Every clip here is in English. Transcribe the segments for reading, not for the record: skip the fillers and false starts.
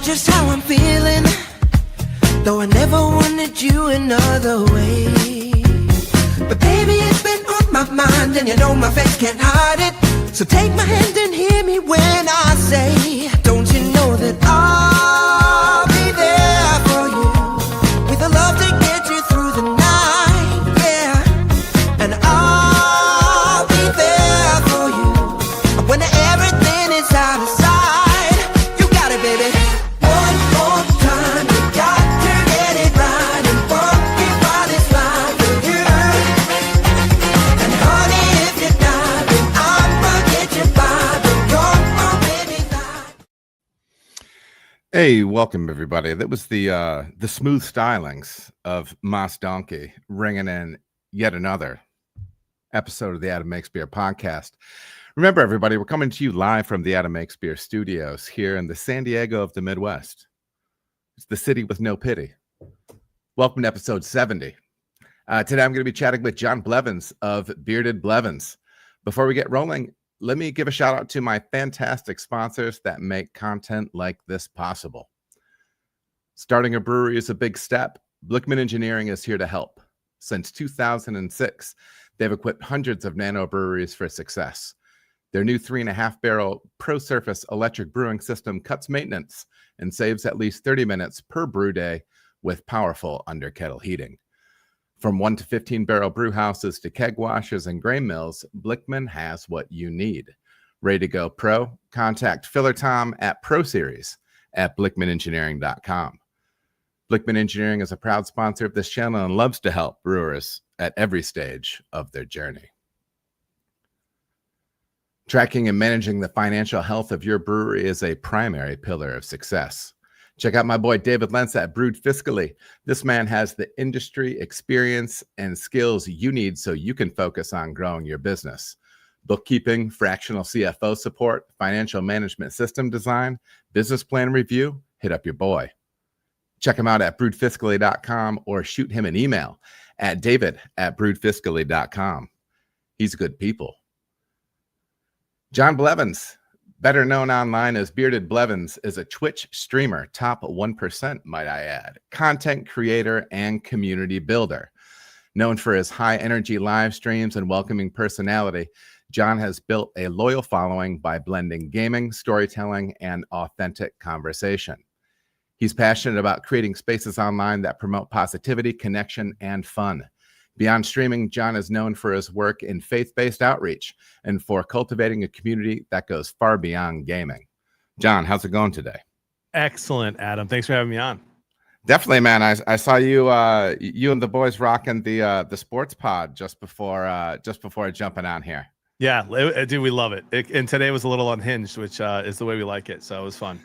just how I'm feeling, though I never wanted you another way. But baby, it's been on my mind, and you know my face can't hide it. So take my hand and hear me when I say, don't you know that I'll be there for you, with a love to get you through the night, yeah. And I'll be there for you when everything is out of sight. You got it, baby. One more time, you got to get it right and walk me by this line for you. And honey, if you're not, then I'ma get you by, but you're already not. Hey, welcome everybody. That was the smooth stylings of Moss Donkey ringing in yet another episode of the Adam Makes Beer podcast. Remember, everybody, we're coming to you live from the Adam Makes Beer studios here in the San Diego of the Midwest. It's the city with no pity. Welcome to episode 70. Today I'm going to be chatting with Jon Blevins of BeardedBlevins. Before we get rolling, let me give a shout out to my fantastic sponsors that make content like this possible. Starting a brewery is a big step. Blickman Engineering is here to help. Since 2006, they've equipped hundreds of nano breweries for success. Their new 3.5 barrel Pro Surface electric brewing system cuts maintenance and saves at least 30 minutes per brew day with powerful under kettle heating. From 1 to 15 barrel brew houses to keg washers and grain mills, Blickman has what you need. Ready to go pro? Contact Filler Tom at Pro Series at blickmanengineering.com. Blickman Engineering is a proud sponsor of this channel and loves to help brewers at every stage of their journey. Tracking and managing the financial health of your brewery is a primary pillar of success. Check out my boy David Lentz at Brewed Fiscally. This man has the industry experience and skills you need so you can focus on growing your business. Bookkeeping, fractional CFO support, financial management system design, business plan review, hit up your boy. Check him out at brewedfiscally.com or shoot him an email at david@brewedfiscally.com. He's good people. Jon Blevins, better known online as BeardedBlevins, is a Twitch streamer, top 1%, might I add, content creator and community builder. Known for his high-energy live streams and welcoming personality, Jon has built a loyal following by blending gaming, storytelling, and authentic conversation. He's passionate about creating spaces online that promote positivity, connection, and fun. Beyond streaming, Jon is known for his work in faith-based outreach and for cultivating a community that goes far beyond gaming. Jon, how's it going today? Excellent, Adam. Thanks for having me on. Definitely, man. I saw you you and the boys rocking the sports pod just before jumping on here. Yeah, dude, we love it. And today was a little unhinged, which is the way we like it. So it was fun.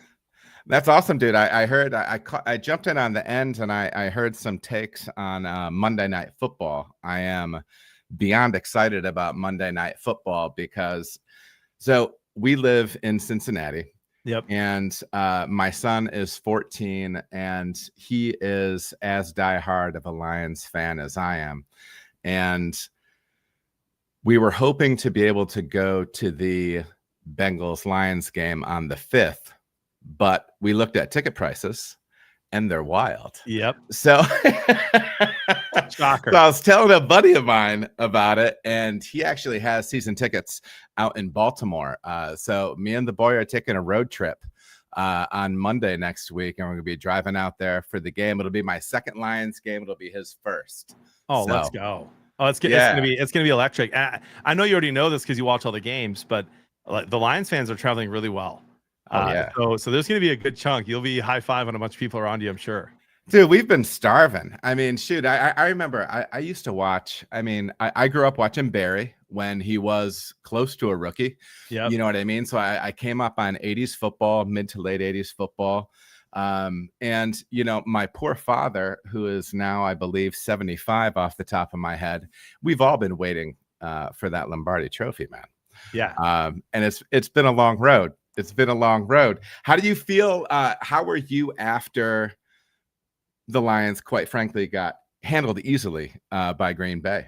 That's awesome, dude. I heard I jumped in on the end and I heard some takes on Monday Night Football. I am beyond excited about Monday Night Football because so we live in Cincinnati. Yep. And my son is 14 and he is as diehard of a Lions fan as I am. And we were hoping to be able to go to the Bengals-Lions game on the 5th. But we looked at ticket prices and they're wild. Yep. So, Shocker. So I was telling a buddy of mine about it, and he actually has season tickets out in Baltimore. So me and the boy are taking a road trip on Monday next week, and we're going to be driving out there for the game. It'll be my second Lions game. It'll be his first. Oh, so, let's go. Oh, it's gonna be electric. I know you already know this because you watch all the games, but the Lions fans are traveling really well. So there's going to be a good chunk. You'll be high-fiving a bunch of people around you, I'm sure. Dude, we've been starving. I mean, shoot, I remember I used to watch. I mean, I grew up watching Barry when he was close to a rookie. Yeah. You know what I mean? So I came up on 80s football, mid to late 80s football. And, you know, my poor father, who is now, I believe, 75 off the top of my head, we've all been waiting for that Lombardi trophy, man. Yeah. And it's been a long road. It's been a long road. How do you feel? How were you after the Lions, quite frankly, got handled easily by Green Bay?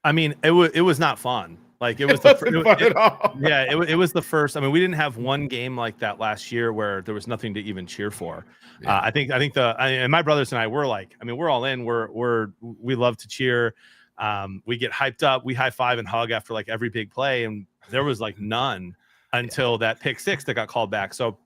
I mean, it was not fun. Like it was it was the first. I mean, we didn't have one game like that last year where there was nothing to even cheer for. Yeah. I think and my brothers and I were like, I mean, we're all in. We love to cheer. We get hyped up. We high five and hug after like every big play, and there was like none until that pick six that got called back. So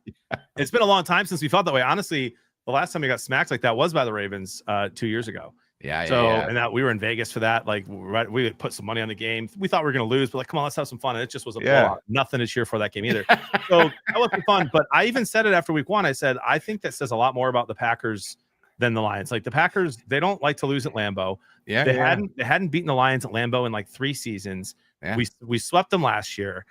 it's been a long time since we felt that way. Honestly, the last time we got smacked like that was by the Ravens 2 years ago. And that we were in Vegas for that. Like, we put some money on the game. We thought we were going to lose, but like, come on, let's have some fun. And it just was a blowout. Nothing to cheer for that game either. So that wasn't fun. But I even said it after week 1. I said, I think that says a lot more about the Packers than the Lions. Like the Packers, they don't like to lose at Lambeau. They hadn't beaten the Lions at Lambeau in like 3 seasons. Yeah. We swept them last year.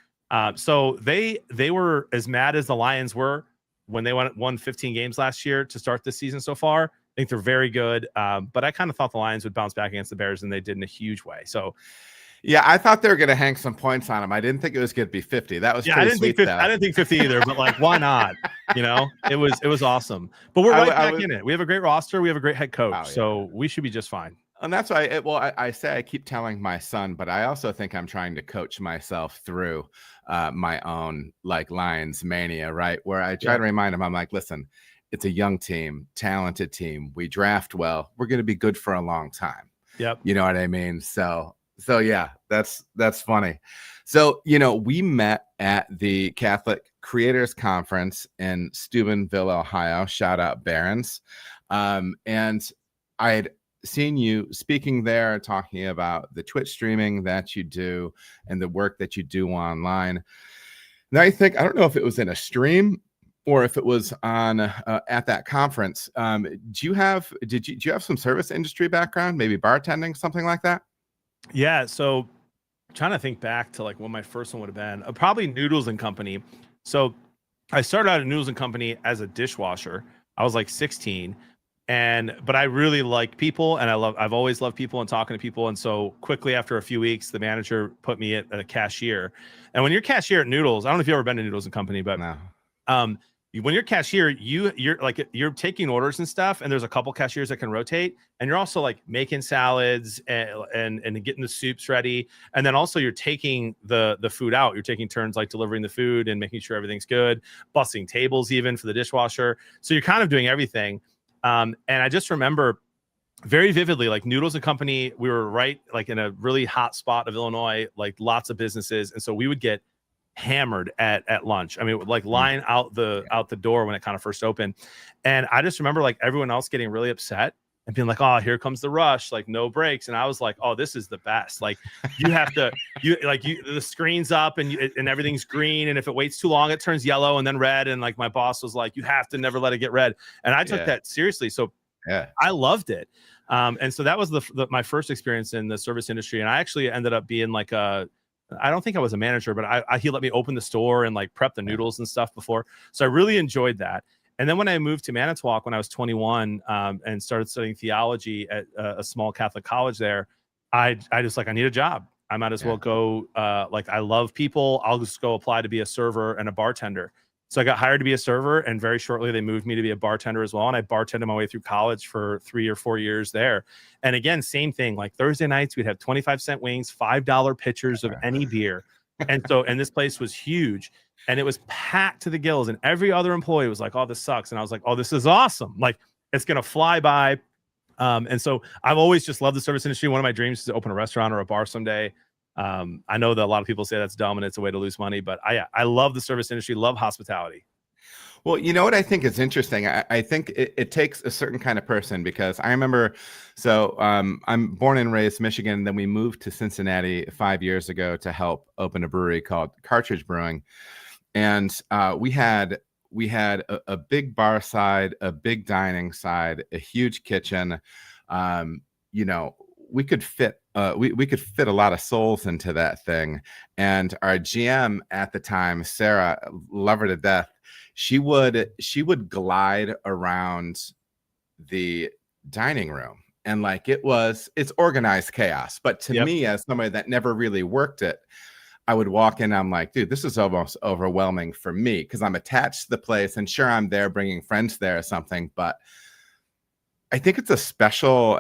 So they were as mad as the Lions were when they won 15 games last year to start this season so far. I think they're very good. But I kind of thought the Lions would bounce back against the Bears, and they did in a huge way. So, yeah, I thought they were going to hang some points on them. I didn't think it was going to be 50. That was I didn't think 50 either. But like, why not? You know, it was awesome. But we're back in it. We have a great roster. We have a great head coach. So we should be just fine. And that's why I say I keep telling my son, but I also think I'm trying to coach myself through my own like Lions mania, right? Where I try to remind him, I'm like, listen, it's a young team, talented team. We draft well. We're going to be good for a long time. Yep. You know what I mean? So yeah, that's funny. So, you know, we met at the Catholic Creators Conference in Steubenville, Ohio. Shout out Barons. And I had seen you speaking there, talking about the Twitch streaming that you do and the work that you do online. Now I don't know if it was in a stream or if it was on at that conference. Do you have some service industry background, maybe bartending, something like that? Yeah. So I'm trying to think back to like when my first one would have been probably Noodles and Company. So I started out at Noodles and Company as a dishwasher. I was like 16. But I really like people, and I've always loved people and talking to people. And so quickly after a few weeks, the manager put me at a cashier. And when you're cashier at Noodles, I don't know if you've ever been to Noodles and Company, but no. When you're cashier, you're taking orders and stuff, and there's a couple cashiers that can rotate, and you're also like making salads and getting the soups ready, and then also you're taking the food out. You're taking turns like delivering the food and making sure everything's good, bussing tables even for the dishwasher. So you're kind of doing everything. And I just remember very vividly, like Noodles and Company, we were right like in a really hot spot of Illinois, like lots of businesses, and so we would get hammered at lunch. I mean, like line out the door when it kind of first opened. And I just remember like everyone else getting really upset and being like, oh, here comes the rush, like no breaks. And I was like, oh, this is the best. Like you have to, the screen's up and everything's green. And if it waits too long, it turns yellow and then red. And like my boss was like, you have to never let it get red. And I took that seriously. So I loved it. And so that was my first experience in the service industry. And I actually ended up being like I don't think I was a manager, but he let me open the store and like prep the noodles and stuff before. So I really enjoyed that. And then when I moved to Manitowoc when I was 21 and started studying theology at a small Catholic college there, I just like, I need a job. I might as well go. Like I love people. I'll just go apply to be a server and a bartender. So I got hired to be a server, and very shortly they moved me to be a bartender as well. And I bartended my way through college for 3 or 4 years there. And again, same thing. Like Thursday nights, we'd have 25-cent wings, $5 pitchers of any beer. And this place was huge, and it was packed to the gills. And every other employee was like, "Oh, this sucks." And I was like, "Oh, this is awesome. Like it's going to fly by." And so I've always just loved the service industry. One of my dreams is to open a restaurant or a bar someday. I know that a lot of people say that's dumb and it's a way to lose money, but I love the service industry, love hospitality. Well, you know what I think is interesting? I think it takes a certain kind of person, because I remember, I'm born and raised Michigan. Then we moved to Cincinnati 5 years ago to help open a brewery called Cartridge Brewing. And we had a big bar side, a big dining side, a huge kitchen. We could fit we could fit a lot of souls into that thing. And our GM at the time, Sarah, love her to death. She would glide around the dining room, and like it's organized chaos. But to me, as somebody that never really worked it, I would walk in, I'm like, dude, this is almost overwhelming for me, because I'm attached to the place, and sure, I'm there bringing friends there or something, but I think it's a special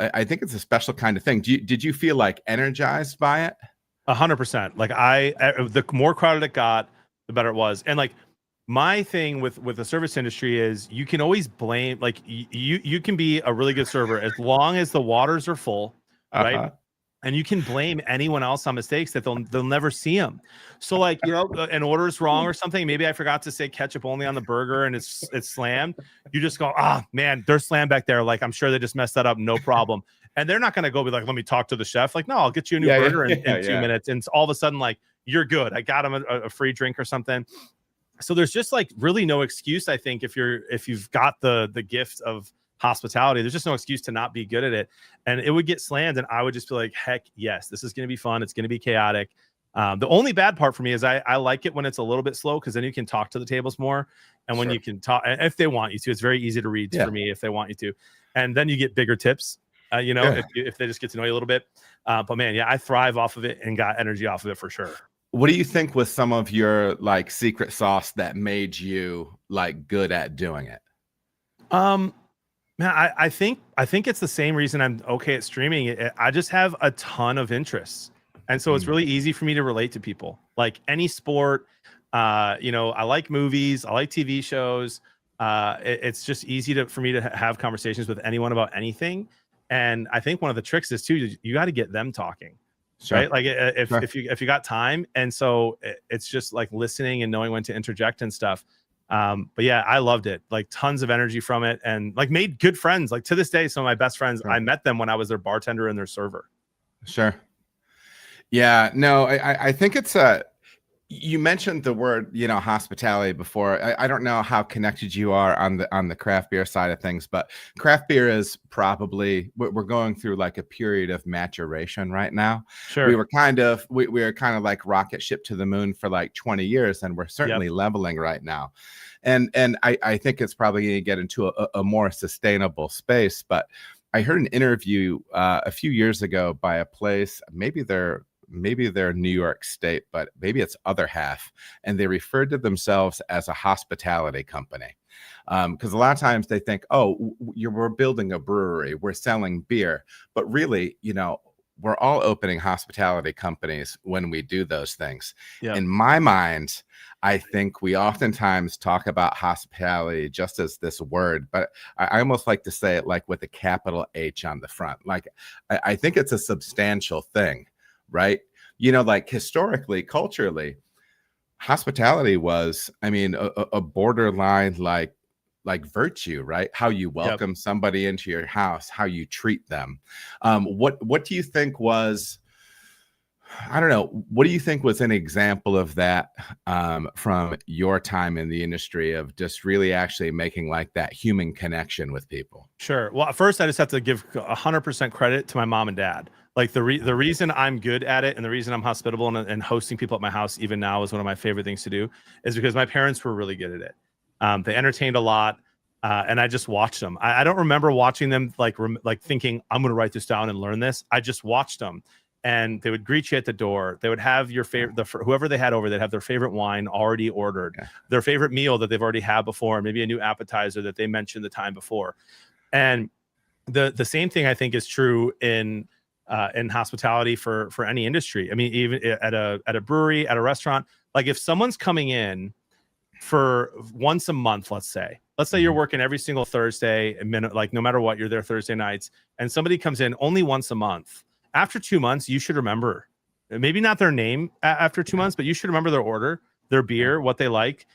kind of thing. Did you feel like energized by it? 100%. Like the more crowded it got, the better it was. And like my thing with the service industry is you can always blame, like you can be a really good server as long as the waters are full, right? And you can blame anyone else on mistakes that they'll never see them. So like, you know, an order's wrong or something. Maybe I forgot to say ketchup only on the burger and it's slammed. You just go, man, they're slammed back there. Like, I'm sure they just messed that up. No problem. And they're not going to go be like, let me talk to the chef. Like, no, I'll get you a new burger in 2 minutes. And all of a sudden, like, you're good. I got him a free drink or something. So there's just like really no excuse. I think if you've got the gift of hospitality, there's just no excuse to not be good at it. And it would get slammed and I would just be like, heck yes, this is going to be fun. It's going to be chaotic. The only bad part for me is I like it when it's a little bit slow, because then you can talk to the tables more. And when you can talk, if they want you to, it's very easy to read for me if they want you to. And then you get bigger tips, you know, if they just get to know you a little bit. But man, I thrive off of it and got energy off of it for sure. What do you think was some of your like secret sauce that made you like good at doing it? Man, I think it's the same reason I'm okay at streaming. I just have a ton of interests. And so it's really easy for me to relate to people. Like any sport, you know, I like movies, I like TV shows. It's just easy for me to have conversations with anyone about anything. And I think one of the tricks is too, you got to get them talking, right? Like if you got time. And so it's just like listening and knowing when to interject and stuff. But yeah, I loved it. Like tons of energy from it, and like made good friends. Like to this day, some of my best friends, I met them when I was their bartender and their server. Sure. Yeah, no, I think it's you mentioned the word, you know, hospitality before. I don't know how connected you are on the craft beer side of things, but craft beer is probably, we're going through like a period of maturation right now. Sure. We were kind of like rocket ship to the moon for like 20 years, and we're certainly leveling right now. And I think it's probably going to get into a more sustainable space. But I heard an interview a few years ago by a place, maybe they're New York State, but maybe it's other half. And they referred to themselves as a hospitality company. Because a lot of times they think, oh, we're building a brewery, we're selling beer. But really, you know, we're all opening hospitality companies when we do those things. In my mind, I think we oftentimes talk about hospitality just as this word, but I almost like to say it like with a capital H on the front. Like, I think it's a substantial thing. Right. You know, like historically, culturally, hospitality was, I mean, a borderline like virtue, right? How you welcome somebody into your house, how you treat them. What do you think was, I don't know, what do you think was an example of that from your time in the industry of just really actually making like that human connection with people? Sure. Well, first, I just have to give 100% credit to my mom and dad. Like the reason I'm good at it and the reason I'm hospitable and hosting people at my house even now is one of my favorite things to do, is because my parents were really good at it. They entertained a lot, and I just watched them. I don't remember watching them like thinking I'm going to write this down and learn this. I just watched them, and they would greet you at the door. They would have your favorite, whoever they had over, they'd have their favorite wine already ordered, their favorite meal that they've already had before, maybe a new appetizer that they mentioned the time before. And the same thing I think is true in hospitality for any industry. I mean, even at a brewery, at a restaurant, like if someone's coming in for once a month, let's say you're working every single Thursday, like no matter what, you're there Thursday nights, and somebody comes in only once a month. After 2 months, you should remember, maybe not their name after 2 months, but you should remember their order, their beer, what they like,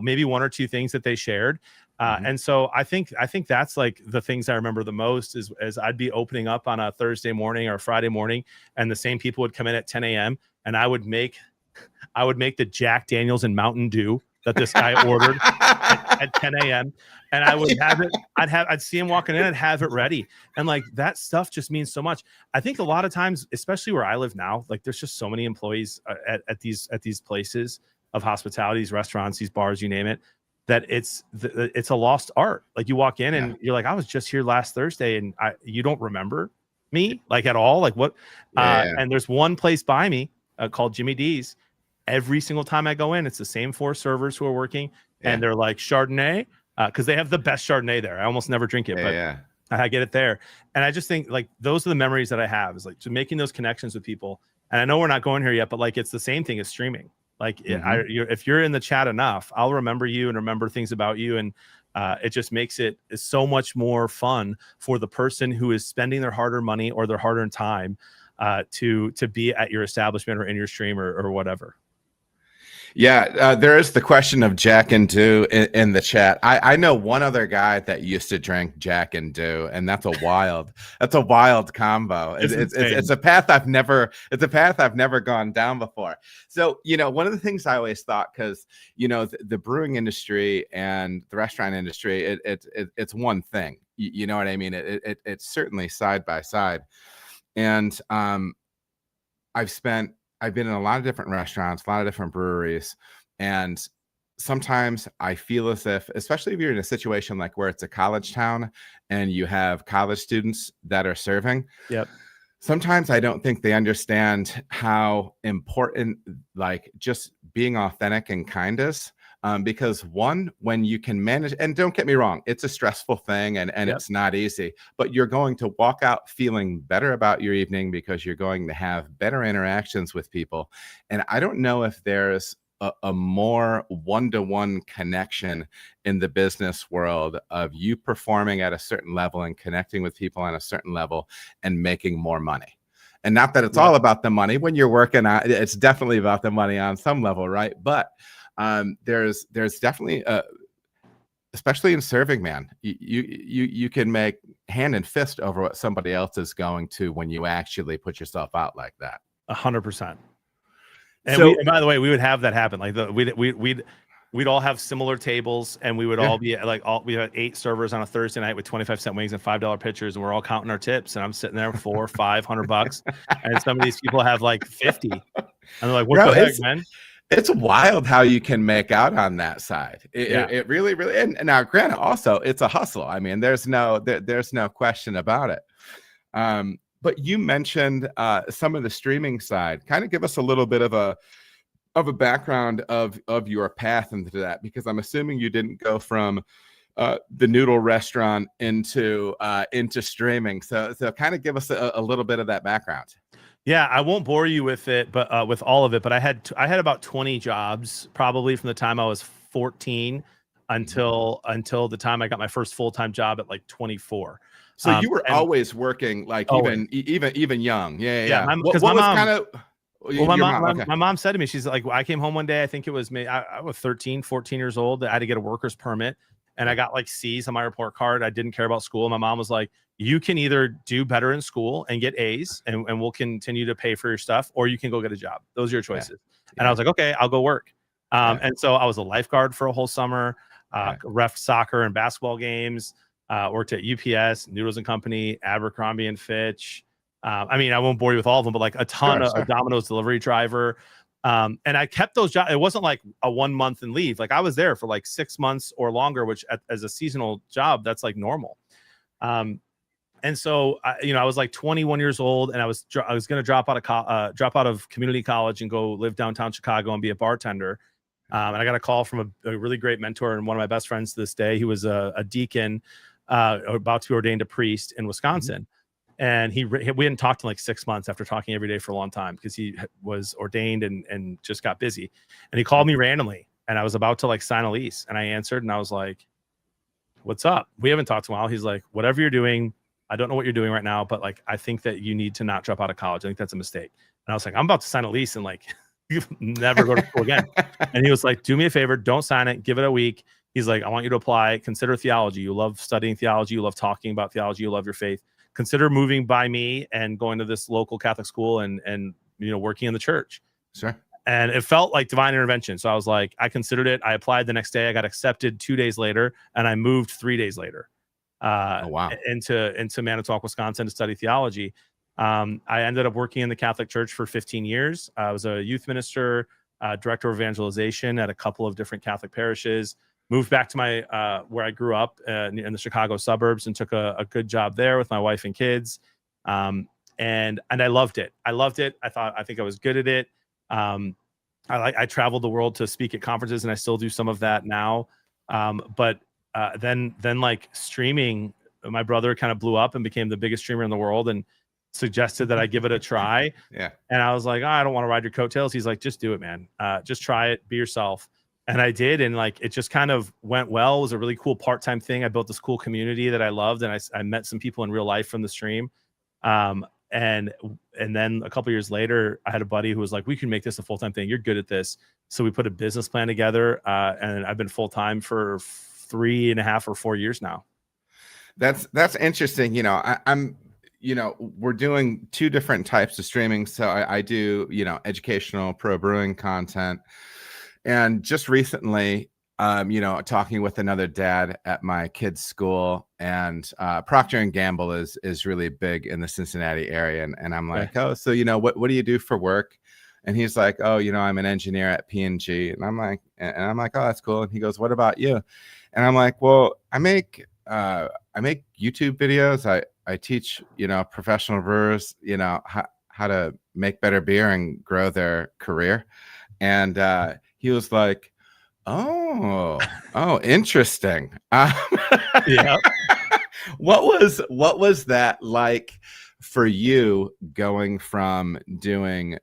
maybe one or two things that they shared. And so I think that's like the things I remember the most is I'd be opening up on a Thursday morning or Friday morning, and the same people would come in at 10 a.m. and I would make the Jack Daniels and Mountain Dew that this guy ordered at 10 a.m. and I would have it. I'd see him walking in and have it ready. And like that stuff just means so much. I think a lot of times, especially where I live now, like there's just so many employees at these places of hospitality, these restaurants, these bars, you name it, that it's a lost art. Like you walk in and you're like, I was just here last Thursday and you don't remember me like at all. Like what? And there's one place by me called Jimmy D's. Every single time I go in, it's the same 4 servers who are working and they're like Chardonnay because they have the best Chardonnay there. I almost never drink it, but I get it there. And I just think like those are the memories that I have, is like to making those connections with people And I know we're not going here yet, but like, it's the same thing as streaming. Like if you're in the chat enough, I'll remember you and remember things about you. And it just makes it so much more fun for the person who is spending their hard-earned money or their hard-earned time to be at your establishment or in your stream or whatever. Yeah, there is the question of Jack and Do in the chat. I know one other guy that used to drink Jack and Do, and that's a wild combo. It's a path I've never gone down before. So, one of the things I always thought, because the brewing industry and the restaurant industry, it's one thing. You know what I mean? It's certainly side by side, and I've been in a lot of different restaurants, a lot of different breweries, and sometimes I feel as if, especially if you're in a situation like where it's a college town and you have college students that are serving. Yep. Sometimes I don't think they understand how important like just being authentic and kind is. Because one, when you can manage, and don't get me wrong, it's a stressful thing and it's not easy, but you're going to walk out feeling better about your evening because you're going to have better interactions with people. And I don't know if there's a more one-to-one connection in the business world of you performing at a certain level and connecting with people on a certain level and making more money. And not that it's all about the money. When you're working on, it's definitely about the money on some level, right? But there's definitely especially in serving, man, you can make hand and fist over what somebody else is going to when you actually put yourself out like that. 100%. And by the way, we would have that happen. Like we'd all have similar tables, and we would all be like we had 8 servers on a Thursday night with 25-cent wings and $5 pitchers, and we're all counting our tips, and I'm sitting there with $400-500, and some of these people have like 50, and they're like, "What the heck, man?" It's wild how you can make out on that side. It really, and now granted, also it's a hustle. I mean, there's no question about it. But you mentioned some of the streaming side. Kind of give us a little bit of a background of your path into that, because I'm assuming you didn't go from the noodle restaurant into streaming. So kind of give us a little bit of that background. Yeah, I won't bore you with it, but with all of it. But I had about 20 jobs probably from the time I was 14 until the time I got my first full-time job at like 24. So you were always working, like even young. Yeah. My mom said to me, she's like, I came home one day, I think it was me. I was 13, 14 years old. I had to get a worker's permit, and I got like C's on my report card. I didn't care about school. My mom was like, you can either do better in school and get A's and we'll continue to pay for your stuff, or you can go get a job. Those are your choices. And I was like, okay, I'll go work. And so I was a lifeguard for a whole summer, ref soccer and basketball games, worked at UPS, Noodles and Company, Abercrombie and Fitch. I mean, I won't bore you with all of them, but like a ton of a Domino's delivery driver. And I kept those jobs. It wasn't like a 1 month and leave. Like I was there for like 6 months or longer, which as a seasonal job, that's like normal. And so, I was like 21 years old, and I was going to drop out of community college and go live downtown Chicago and be a bartender. And I got a call from a really great mentor and one of my best friends to this day. He was a deacon, about to be ordained a priest in Wisconsin. And we hadn't talked in like 6 months after talking every day for a long time, because he was ordained and just got busy. And he called me randomly, and I was about to like sign a lease, and I answered, and I was like, "What's up? We haven't talked in a while." He's like, "Whatever you're doing, I don't know what you're doing right now, but like, I think that you need to not drop out of college. I think that's a mistake." And I was like, "I'm about to sign a lease and like never go to school again." And he was like, "Do me a favor, don't sign it. Give it a week." He's like, "I want you to apply. Consider theology. You love studying theology. You love talking about theology. You love your faith. Consider moving by me and going to this local Catholic school and working in the church." Sure. And it felt like divine intervention. So I was like, I considered it. I applied the next day. I got accepted 2 days later, and I moved 3 days later. Into Manitowoc, Wisconsin to study theology. I ended up working in the Catholic Church for 15 years. I was a youth minister, director of evangelization at a couple of different Catholic parishes. Moved back to my where I grew up in the Chicago suburbs, and took a good job there with my wife and kids. And I loved it. I think I was good at it. I traveled the world to speak at conferences, and I still do some of that now. But then like streaming, my brother kind of blew up and became the biggest streamer in the world. And suggested that I give it a try. Yeah. And I was like, oh, I don't want to ride your coattails. He's like, just do it, man. Just try it, be yourself. And I did. And like, it just kind of went well. It was a really cool part-time thing. I built this cool community that I loved. And I met some people in real life from the stream. And then a couple years later, I had a buddy who was like, we can make this a full-time thing. You're good at this. So we put a business plan together. And I've been full-time for 3.5 or 4 years now. That's interesting. I'm we're doing 2 different types of streaming. So I do, educational pro brewing content. And just recently, talking with another dad at my kid's school, and Procter & Gamble is really big in the Cincinnati area. And I'm like, oh, so, what do you do for work? And he's like, oh, I'm an engineer at P&G. And I'm like, oh, that's cool. And he goes, what about you? And I'm like, well, I make YouTube videos. I teach, professional brewers, how to make better beer and grow their career. And he was like, oh, interesting. Yeah. What was that like for you, going from doing,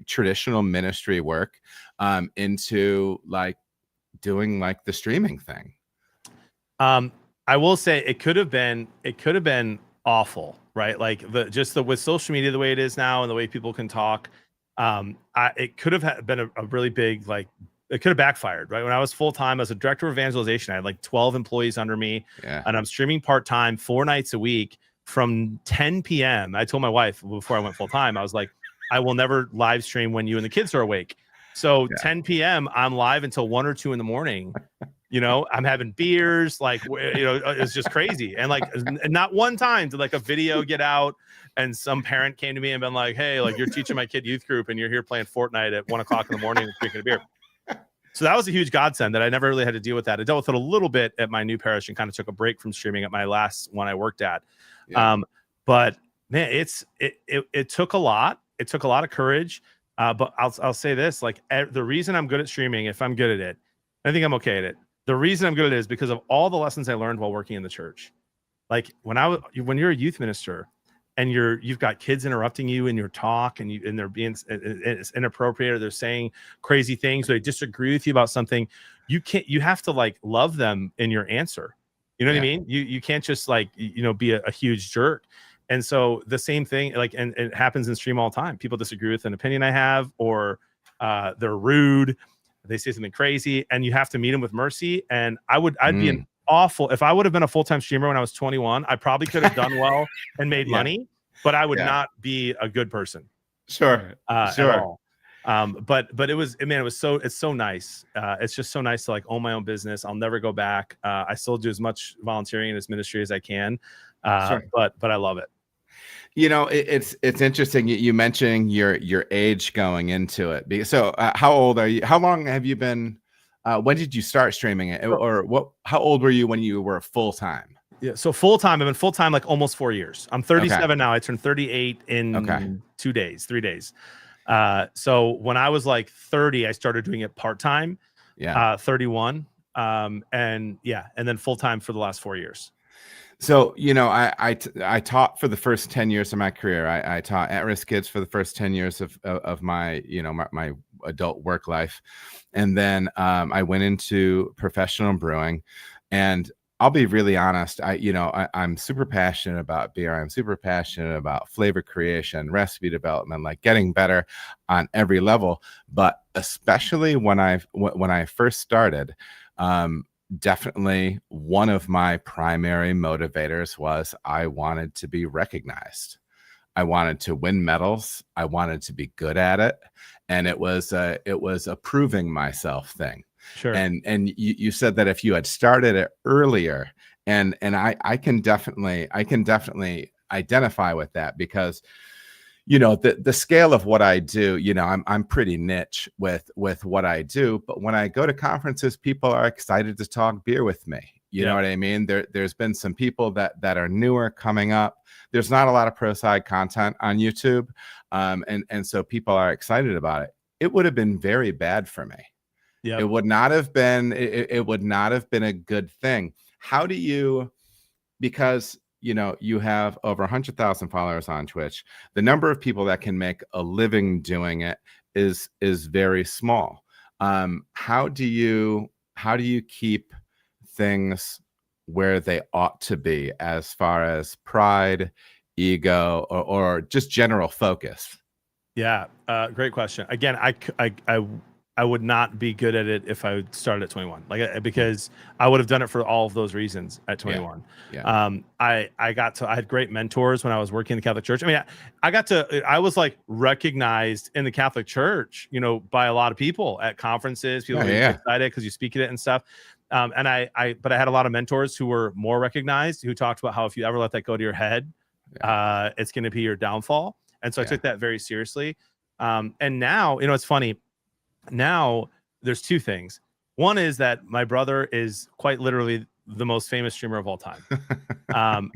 traditional ministry work into like doing like the streaming thing? I will say it could have been awful, right? Like with social media the way it is now and the way people can talk, it could have been a really big, like, it could have backfired, right? When I was full-time as a director of evangelization, I had like 12 employees under me, and I'm streaming part-time 4 nights a week from 10 p.m. I told my wife before I went full-time, I was like, I will never live stream when you and the kids are awake. So 10 p.m. I'm live until 1 or 2 in the morning. I'm having beers, like, it's just crazy. And like, not one time did like a video get out and some parent came to me and been like, hey, like, you're teaching my kid youth group and you're here playing Fortnite at 1 o'clock in the morning drinking a beer. So that was a huge godsend that I never really had to deal with that. I dealt with it a little bit at my new parish and kind of took a break from streaming at my last one I worked at. Yeah. But man, it took a lot. It took a lot of courage. But I'll say this, like, the reason I'm good at streaming, if I'm good at it, I think I'm okay at it. The reason I'm good at it is because of all the lessons I learned while working in the church. Like when you're a youth minister and you've got kids interrupting you in your talk and they're being it's inappropriate, or they're saying crazy things, or they disagree with you about something, you have to like love them in your answer. You know what I mean? You can't just like, be a huge jerk. And so the same thing, like, and it happens in stream all the time. People disagree with an opinion I have, or they're rude. They say something crazy, and you have to meet them with mercy. And I'd be an awful, if I would have been a full-time streamer when I was 21, I probably could have done well and made money, but I would not be a good person. Sure. At all. But it's so nice. It's just so nice to like own my own business. I'll never go back. I still do as much volunteering in this ministry as I can. But I love it. It's interesting. You mentioning your age going into it. So how old are you? How long have you been? When did you start streaming it? Or what? How old were you when you were full-time? Yeah, so full-time, I've been full-time like almost 4 years. I'm 37 now. I turned 38 in 3 days. So when I was like 30, I started doing it part-time. 31. And then full-time for the last 4 years. So, I taught for the first 10 years of my career. I taught at-risk kids for the first 10 years of my, my adult work life. And then I went into professional brewing, and I'll be really honest. I'm super passionate about beer. I'm super passionate about flavor creation, recipe development, like getting better on every level. But especially when I first started, definitely one of my primary motivators was I wanted to be recognized. I wanted to win medals. I wanted to be good at it. And it was a proving myself thing. Sure. And you said that if you had started it earlier, and I can definitely identify with that, because the scale of what I do, I'm pretty niche with what I do. But when I go to conferences, people are excited to talk beer with me. You know what I mean? There's been some people that are newer coming up. There's not a lot of pro side content on YouTube. And so people are excited about it. It would have been very bad for me. Yeah. It would not have been a good thing. How do you, because you know, you have over 100,000 followers on Twitch. The number of people that can make a living doing it is very small. How do you keep things where they ought to be as far as pride, ego, or just general focus? Yeah, great question. Again, I would not be good at it if I started at 21, because I would have done it for all of those reasons at 21. Yeah. I had great mentors when I was working in the Catholic Church. I mean, I was like recognized in the Catholic Church, you know, by a lot of people at conferences. People were excited because you speak at it and stuff. But I had a lot of mentors who were more recognized, who talked about how if you ever let that go to your head, it's going to be your downfall. And so I took that very seriously. And now, you know, it's funny. Now there's two things. One is that my brother is quite literally the most famous streamer of all time.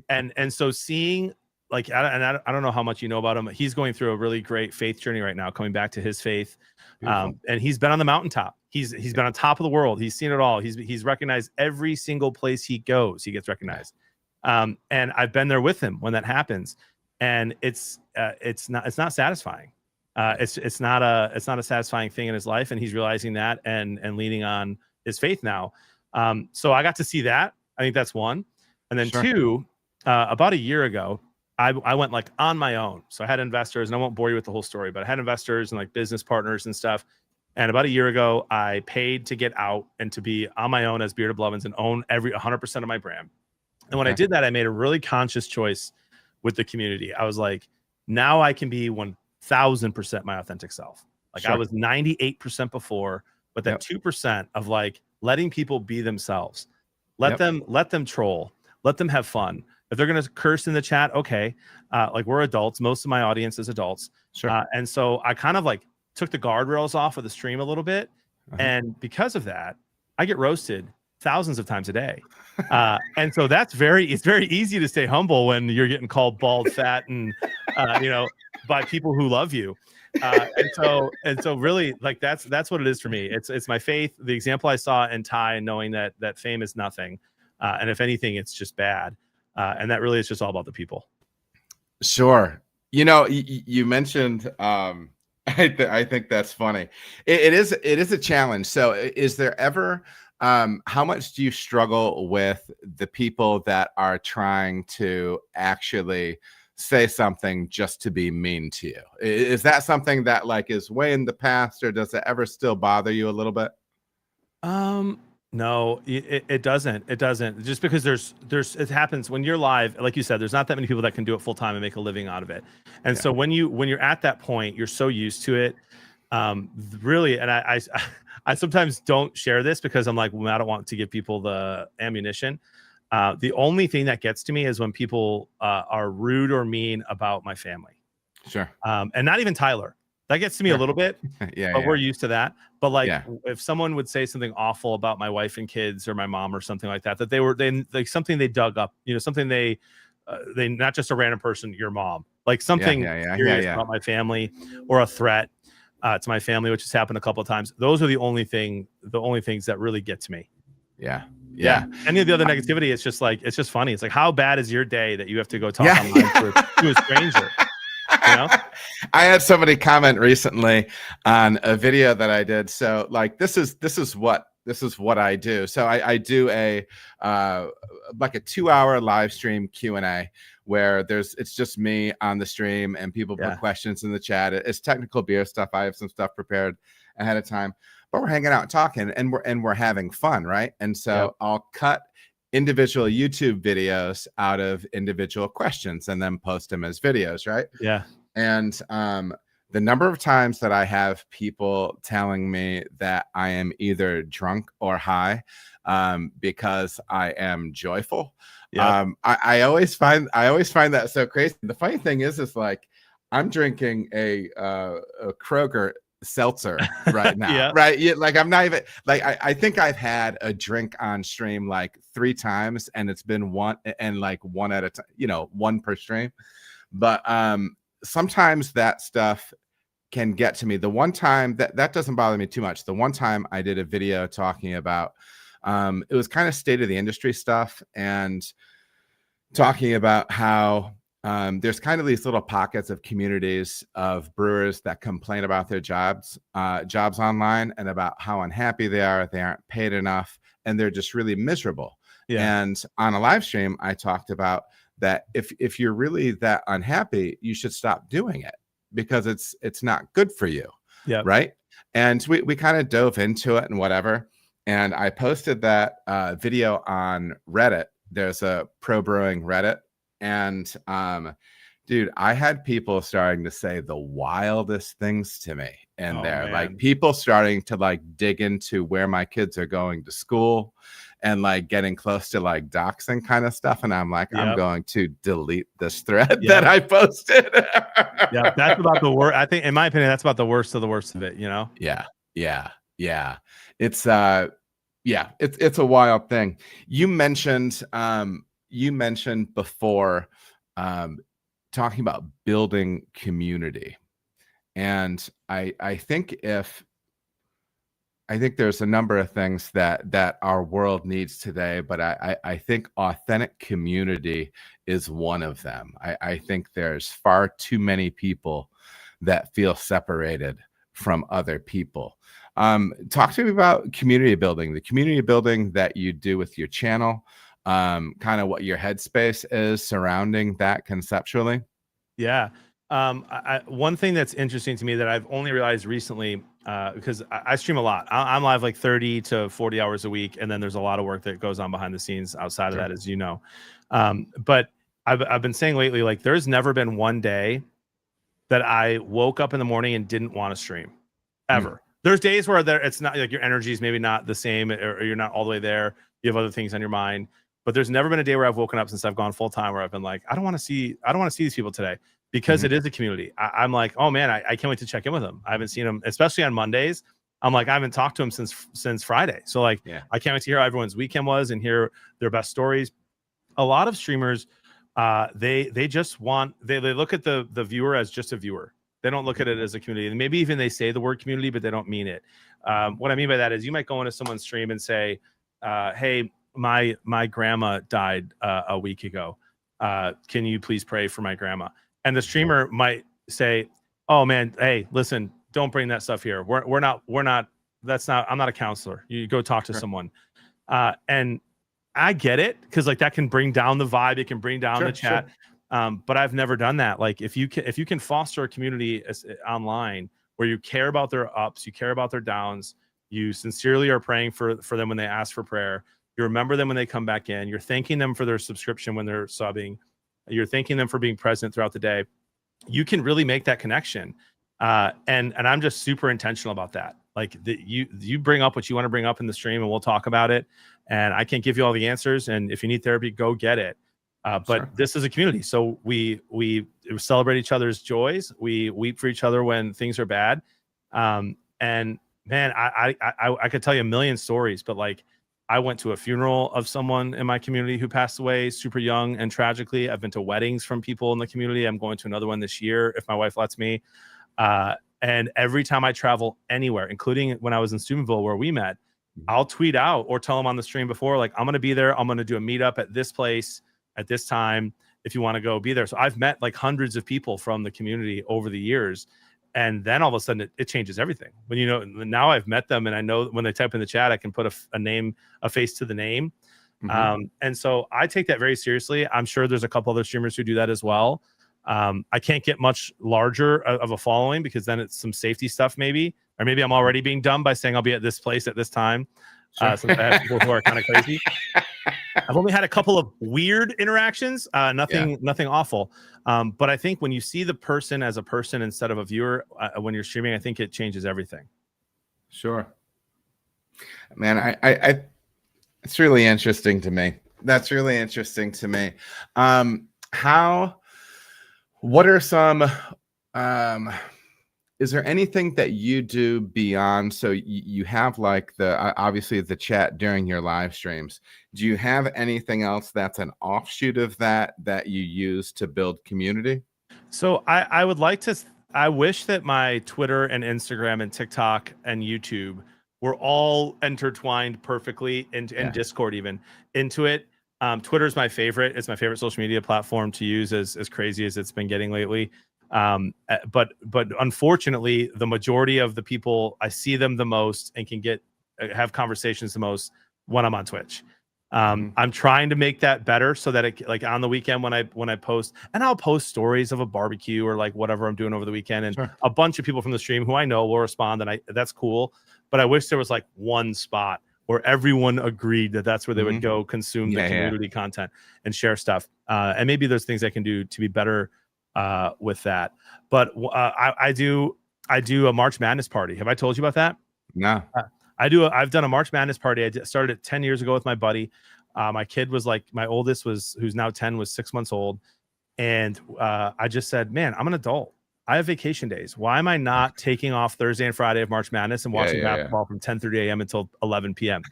And so seeing, like, I don't know how much you know about him. He's going through a really great faith journey right now, coming back to his faith. And he's been on the mountaintop. He's been on top of the world. He's seen it all. He's recognized every single place he goes. He gets recognized. And I've been there with him when that happens. And it's not satisfying. It's not a satisfying thing in his life, and he's realizing that and leaning on his faith now. So I got to see that. I think that's one. And then two, about a year ago, I went like on my own. So I had investors, and I won't bore you with the whole story, but I had investors and like business partners and stuff. And about a year ago, I paid to get out and to be on my own as BeardedBlevins and own 100% of my brand. And when I did that, I made a really conscious choice with the community. I was like, now I can be 1,000% my authentic self. Like I was 98% before, but that 2% of like letting people be themselves, let them troll, let them have fun. If they're going to curse in the chat, okay. Like we're adults. Most of my audience is adults. And so I kind of like took the guardrails off of the stream a little bit. And because of that, I get roasted thousands of times a day. And so it's very easy to stay humble when you're getting called bald, fat, and, you know, by people who love you. And so really like, that's what it is for me. It's my faith, the example I saw in Ty, knowing that fame is nothing. And if anything, it's just bad. And that really is just all about the people. Sure. You know, you mentioned, I think that's funny. It is a challenge. So is there ever, how much do you struggle with the people that are trying to actually say something just to be mean to you? Is that something that like is way in the past, or does it ever still bother you a little bit? No, it doesn't. It doesn't. Just because it happens when you're live, like you said, there's not that many people that can do it full time and make a living out of it. And so when you're at that point, you're so used to it. Really, and I sometimes don't share this because I'm like, well, I don't want to give people the ammunition. The only thing that gets to me is when people are rude or mean about my family. And not even Tyler. That gets to me a little bit, but we're used to that. But like, if someone would say something awful about my wife and kids or my mom or something like that, like something they dug up, you know, something they not just a random person, your mom, like something serious about my family or a threat to my family, which has happened a couple of times. Those are the only things that really get to me. Any of the other negativity, it's just funny. It's like, how bad is your day that you have to go talk online to a stranger? You know? I had somebody comment recently on a video that I did. So like, this is what I do. So I do a like a 2-hour live stream Q&A where it's just me on the stream and people put questions in the chat. It's technical beer stuff. I have some stuff prepared ahead of time, but we're hanging out and talking, and we're having fun, right? And so I'll cut individual YouTube videos out of individual questions and then post them as videos, right? And the number of times that I have people telling me that I am either drunk or high because I am joyful. I always find that so crazy. The funny thing is like I'm drinking a Kroger seltzer right now, right? Like I'm not even like I think I've had a drink on stream like 3 times, and it's been one at a time, you know, one per stream. But sometimes that stuff can get to me. The one time that doesn't bother me too much. The one time I did a video talking about it was kind of state of the industry stuff, and talking about how there's kind of these little pockets of communities of brewers that complain about their jobs online, and about how unhappy they aren't paid enough, and they're just really miserable. And on a live stream, I talked about that if you're really that unhappy, you should stop doing it, because it's not good for you. Right. And we kind of dove into it and whatever. And I posted that video on Reddit. There's a pro brewing Reddit. And dude, I had people starting to say the wildest things to me in there. Man. Like people starting to like dig into where my kids are going to school, and like getting close to like doxing kind of stuff. And I'm like, I'm going to delete this thread that I posted. That's about the worst. I think, in my opinion, that's about the worst of it, you know? Yeah. It's it's a wild thing. You mentioned before talking about building community. And I think there's a number of things that our world needs today, but I think authentic community is one of them. I think there's far too many people that feel separated from other people. Talk to me about community building, the community building that you do with your channel, kind of what your headspace is surrounding that conceptually. One thing that's interesting to me that I've only realized recently, because I stream a lot. I'm live like 30 to 40 hours a week, and then there's a lot of work that goes on behind the scenes outside of that, as you know. But I've been saying lately, like, there's never been one day that I woke up in the morning and didn't want to stream, ever. There's days where it's not like your energy is maybe not the same, or you're not all the way there. You have other things on your mind. But there's never been a day where I've woken up since I've gone full time where I've been like, I don't want to see these people today, because it is a community. I'm like, oh man, I can't wait to check in with them. I haven't seen them, especially on Mondays. I'm like, I haven't talked to them since Friday. So like, I can't wait to hear how everyone's weekend was and hear their best stories. A lot of streamers, they just want, they look at the viewer as just a viewer. They don't look at it as a community. And maybe even they say the word community, but they don't mean it. What I mean by that is you might go into someone's stream and say, hey, my grandma died a week ago. Can you please pray for my grandma? And the streamer might say, oh man, hey, listen, don't bring that stuff here. I'm not a counselor. You go talk to someone. And I get it, because like that can bring down the vibe. It can bring down the chat. But I've never done that. Like if you can foster a community online where you care about their ups, you care about their downs, you sincerely are praying for them when they ask for prayer. You remember them when they come back in. You're thanking them for their subscription when they're subbing. You're thanking them for being present throughout the day. You can really make that connection. And I'm just super intentional about that. Like you bring up what you want to bring up in the stream, and we'll talk about it. And I can't give you all the answers. And if you need therapy, go get it. But this is a community. So we celebrate each other's joys. We weep for each other when things are bad. And man, I could tell you a million stories, but like, I went to a funeral of someone in my community who passed away super young and tragically. I've been to weddings from people in the community. I'm going to another one this year if my wife lets me. And every time I travel anywhere, including when I was in Steubenville where we met, I'll tweet out or tell them on the stream before, like, I'm going to be there. I'm going to do a meetup at this place at this time. If you want to go, be there. So I've met like hundreds of people from the community over the years. And then all of a sudden it changes everything. When, you know, now I've met them and I know when they type in the chat, I can put a face to the name. And so I take that very seriously. I'm sure there's a couple other streamers who do that as well. I can't get much larger of a following because then it's some safety stuff maybe, or maybe I'm already being dumb by saying I'll be at this place at this time. Since I have people who are kind of crazy. I've only had a couple of weird interactions, nothing awful. But I think when you see the person as a person instead of a viewer, when you're streaming, I think it changes everything. Sure. Man, I it's really interesting to me. That's really interesting to me. What are some, is there anything that you do beyond? So you have like obviously the chat during your live streams. Do you have anything else that's an offshoot of that you use to build community? So I would like to, I wish that my Twitter and Instagram and TikTok and YouTube were all intertwined perfectly and Discord even into it. Twitter is my favorite. It's my favorite social media platform to use, as crazy as it's been getting lately. But unfortunately, the majority of the people, I see them the most and can have conversations the most when I'm on Twitch. I'm trying to make that better so that it, like on the weekend when I post, and I'll post stories of a barbecue or like whatever I'm doing over the weekend, and a bunch of people from the stream who I know will respond, and that's cool. But I wish there was like one spot where everyone agreed that that's where they would go consume the community content and share stuff. And maybe there's things I can do to be better with that. But I do a March Madness party. Have I told you about that? No. I've done a March Madness party. I started it 10 years ago with my buddy. My kid was like, my oldest who's now 10, was 6 months old. And I just said, man, I'm an adult. I have vacation days. Why am I not taking off Thursday and Friday of March Madness and watching basketball from 10:30 a.m. until 11 p.m.?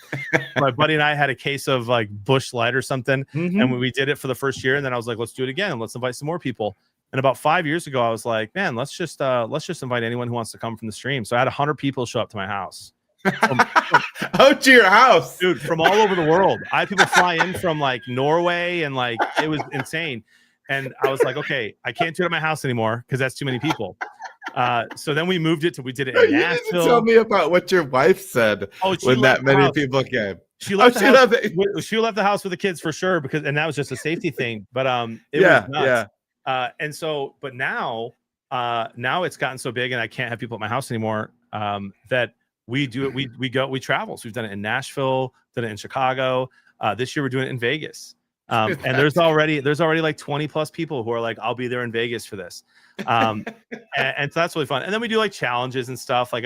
My buddy and I had a case of like Busch Light or something. And we did it for the first year. And then I was like, let's do it again. Let's invite some more people. And about 5 years ago, I was like, man, let's just invite anyone who wants to come from the stream. So I had 100 people show up to my house. To your house, dude, from all over the world. I had people fly in from like Norway, and like it was insane. And I was like, okay, I can't do it at my house anymore because that's too many people. So then we moved it to, we did it in Nashville. Tell me about what your wife said when that many people came. She left the house with the kids for sure, and that was just a safety thing. But it was nuts. And so, but now it's gotten so big, and I can't have people at my house anymore. That we do it. We travel. So we've done it in Nashville, done it in Chicago. This year we're doing it in Vegas. And there's already like 20 plus people who are like, I'll be there in Vegas for this. And so that's really fun. And then we do like challenges and stuff. Like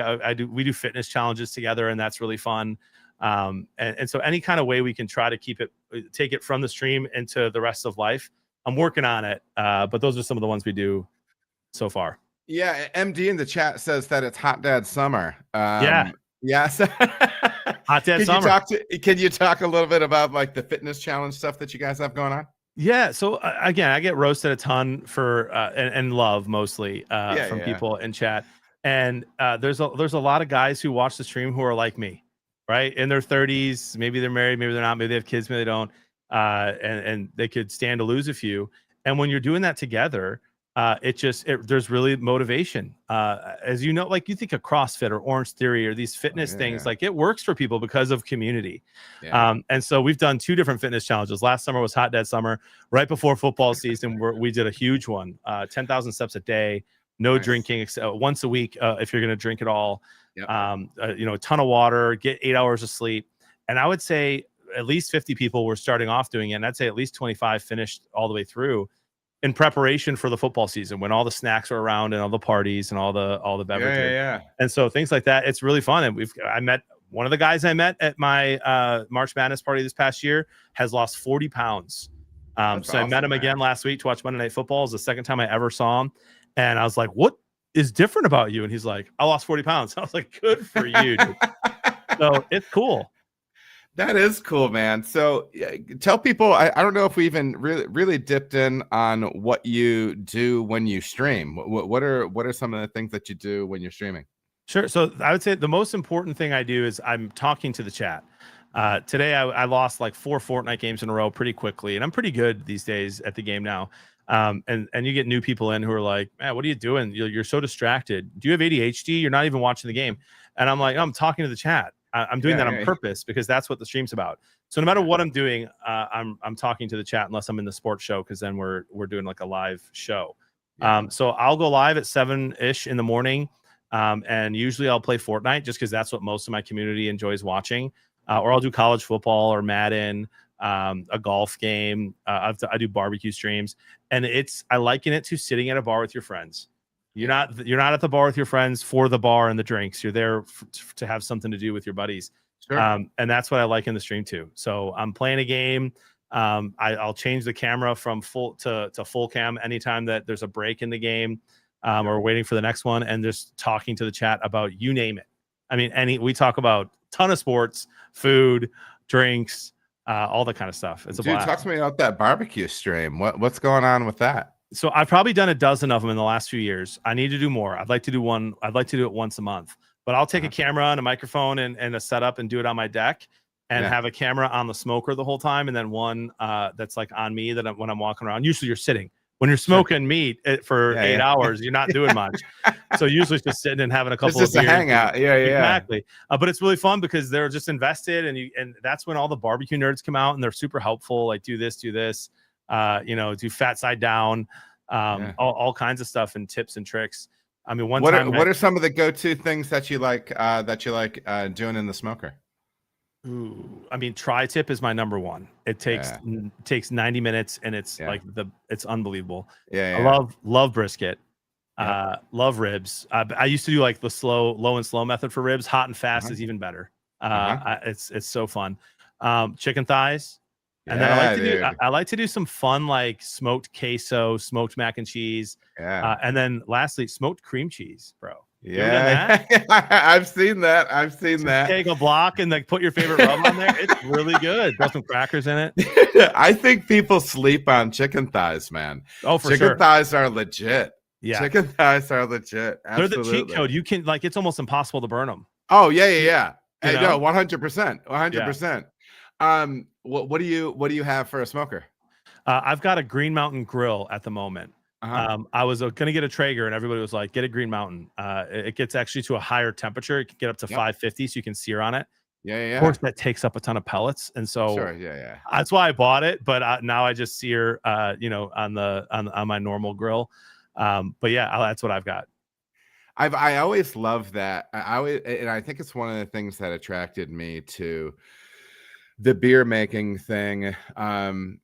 we do fitness challenges together, and that's really fun. And so any kind of way we can try to take it from the stream into the rest of life. I'm working on it. But those are some of the ones we do so far. Yeah. MD in the chat says that it's Hot Dad Summer. Yes. Hot Dad Summer. Can you talk a little bit about like the fitness challenge stuff that you guys have going on? Yeah. So again, I get roasted a ton for and love mostly from people in chat. And there's a lot of guys who watch the stream who are like me, right? In their 30s, maybe they're married, maybe they're not, maybe they have kids, maybe they don't. And they could stand to lose a few. And when you're doing that together, there's really motivation. As you know, like you think of CrossFit or Orange Theory or these fitness things, like it works for people because of community. And so we've done 2 different fitness challenges. Last summer was Hot Dad Summer, right before football season, where we did a huge one, 10,000 steps a day, no drinking once a week if you're going to drink at all. A ton of water, get 8 hours of sleep. And I would say at least 50 people were starting off doing it, and I'd say at least 25 finished all the way through in preparation for the football season, when all the snacks are around and all the parties and all the beverages. And so things like that, it's really fun. And I met one of the guys I met at my March Madness party this past year has lost 40 pounds. So awesome, I met him again last week to watch Monday Night Football. It was the second time I ever saw him. And I was like, what is different about you? And he's like, I lost 40 pounds. I was like, good for you, dude. So it's cool. That is cool, man. So tell people, I don't know if we even really dipped in on what you do when you stream. What are some of the things that you do when you're streaming? Sure. So I would say the most important thing I do is I'm talking to the chat. Today I lost like 4 Fortnite games in a row pretty quickly, and I'm pretty good these days at the game now. And you get new people in who are like, man, what are you doing? You're so distracted. Do you have ADHD? You're not even watching the game. And I'm like, I'm talking to the chat. I'm doing that on purpose because that's what the stream's about. So no matter what I'm doing, I'm talking to the chat unless I'm in the sports show, because then we're doing like a live show. So I'll go live at 7-ish in the morning, and usually I'll play Fortnite just because that's what most of my community enjoys watching. Or I'll do college football or Madden, a golf game. I do barbecue streams, and I liken it to sitting at a bar with your friends. You're not at the bar with your friends for the bar and the drinks. You're there to have something to do with your buddies. Sure. And that's what I like in the stream too. So I'm playing a game. I'll change the camera from full to full cam anytime that there's a break in the game, or waiting for the next one, and just talking to the chat about you name it. I mean, we talk about a ton of sports, food, drinks, all that kind of stuff. It's a blast. Talk to me about that barbecue stream. What's going on with that? So I've probably done a dozen of them in the last few years. I need to do more. I'd like to do it once a month, but I'll take a camera and a microphone and a setup and do it on my deck. and have a camera on the smoker the whole time, and then one that's like on me when I'm walking around. Usually you're sitting. When you're smoking meat for 8 hours, you're not doing much. So usually it's just sitting and having a couple of beers. It's just a hangout. Exactly. But it's really fun because they're just invested, and that's when all the barbecue nerds come out, and they're super helpful. Like, do this, do fat side down, all kinds of stuff and tips and tricks. I mean, what are some of the go-to things that you like doing in the smoker? Ooh, I mean, tri-tip is my number one. It takes 90 minutes, and it's it's unbelievable. I love brisket. Love ribs. I used to do like the low and slow method for ribs. Hot and fast is even better. It's so fun. Chicken thighs. And then I like to do some fun, like smoked queso, smoked mac and cheese. And then lastly, smoked cream cheese, bro. Yeah, I've seen that. Take a block and like put your favorite rub on there. It's really good. Throw some crackers in it. I think people sleep on chicken thighs, man. Oh, for sure. Chicken thighs are legit. Yeah, chicken thighs are legit. Absolutely. They're the cheat code. You can it's almost impossible to burn them. Oh yeah. I know, 100%, 100%. What do you have for a smoker? I've got a Green Mountain grill at the moment. I was going to get a Traeger, and everybody was like, get a Green Mountain. It gets actually to a higher temperature. It can get up to 550, so you can sear on it. Of course, that takes up a ton of pellets, and so that's why I bought it. But now I just sear, on my normal grill. But yeah, that's what I've got. I always love that. And I think it's one of the things that attracted me to the beer making thing,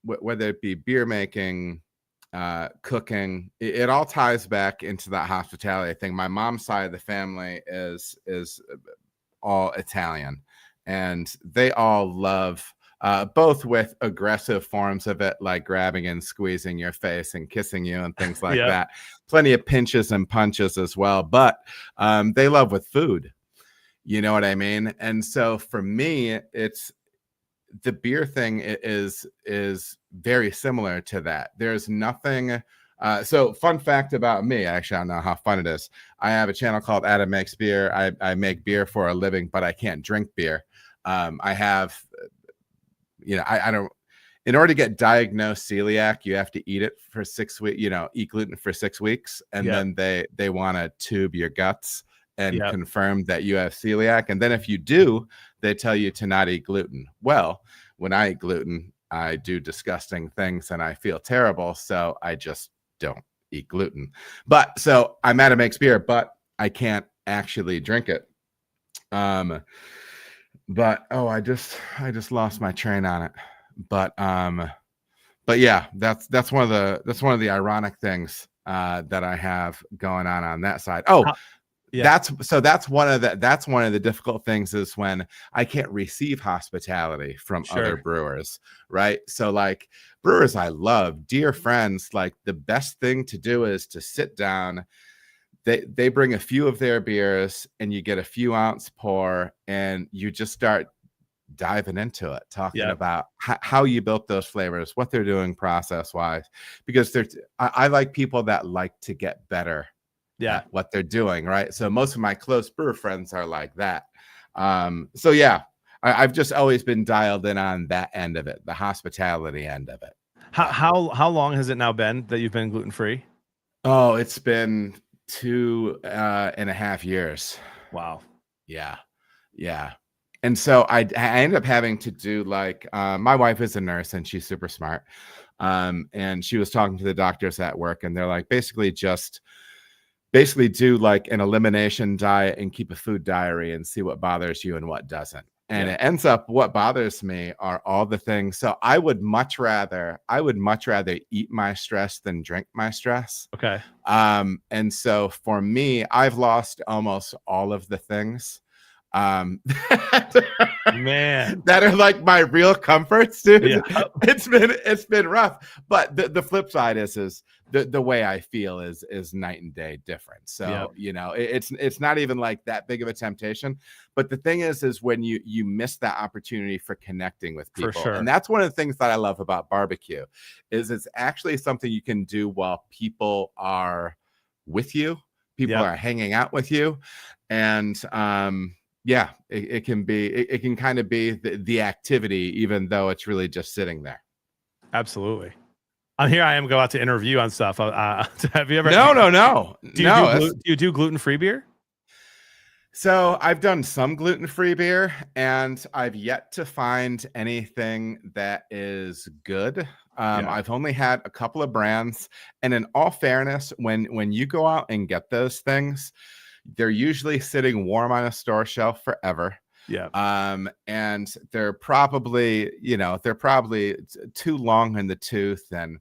whether it be beer making, cooking, it all ties back into that hospitality thing. My mom's side of the family is all Italian, and they all love both with aggressive forms of it, like grabbing and squeezing your face and kissing you and things like that. Plenty of pinches and punches as well, but they love with food. You know what I mean? And so for me, it's the beer thing is very similar to that. There's nothing. So fun fact about me, actually, I don't know how fun it is. I have a channel called Adam Makes Beer. I make beer for a living, but I can't drink beer. I have, I don't, in order to get diagnosed celiac, you have to eat it for 6 weeks, eat gluten for 6 weeks. And then they want to tube your guts and confirm that you have celiac. And then if you do, they tell you to not eat gluten. Well, when I eat gluten, I do disgusting things and I feel terrible. So I just don't eat gluten. But so I'm Adam Makes Beer, but I can't actually drink it. But I just lost my train on it. But yeah, that's one of the ironic things that I have going on that side. That's one of the difficult things is when I can't receive hospitality from other brewers, right? So like brewers I love, dear friends, like the best thing to do is to sit down. They bring a few of their beers and you get a few ounce pour and you just start diving into it, talking about how you built those flavors, what they're doing process wise, because I like people that like to get better at what they're doing, right? So most of my close brewer friends are like that. So yeah, I've just always been dialed in on that end of it, the hospitality end of it. How long has it now been that you've been gluten-free? Oh, it's been 2.5 years. Wow. Yeah. And so I ended up having to do like, my wife is a nurse and she's super smart. And she was talking to the doctors at work and they're like, basically do like an elimination diet and keep a food diary and see what bothers you and what doesn't. And it ends up what bothers me are all the things. So I would much rather eat my stress than drink my stress. Okay. And so for me, I've lost almost all of the things man, that are like my real comforts, dude. It's been rough, but the flip side is the way I feel is night and day different. So it's not even like that big of a temptation, but the thing is when you miss that opportunity for connecting with people, for sure. And that's one of the things that I love about barbecue is it's actually something you can do while people are with you, people are hanging out with you, and Yeah, it can be. It can kind of be the activity, even though it's really just sitting there. Absolutely. Here I am go out to interview on stuff. Have you ever? No. Do you do gluten-free beer? So I've done some gluten-free beer, and I've yet to find anything that is good. I've only had a couple of brands, and in all fairness, when you go out and get those things, they're usually sitting warm on a store shelf forever. Yeah. And they're probably too long in the tooth, and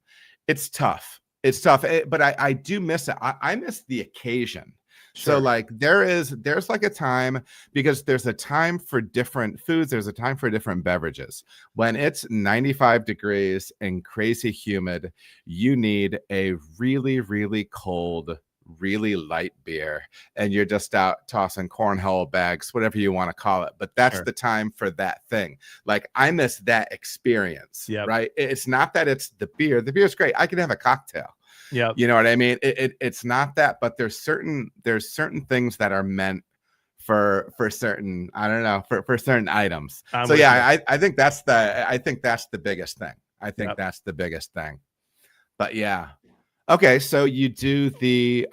it's tough. It's tough. But I do miss it. I miss the occasion. Sure. So like there's like a time, because there's a time for different foods. There's a time for different beverages. When it's 95 degrees and crazy humid, you need a really, really cold, really light beer, and you're just out tossing cornhole bags, whatever you want to call it. But that's the time for that thing. Like I miss that experience. Right. It's not that it's the beer. The beer's great. I can have a cocktail. Yeah. You know what I mean? It's not that, but there's certain things that are meant for certain, I don't know, for certain items. So yeah, I think that's the biggest thing. I think that's the biggest thing. But yeah. Okay, so you do the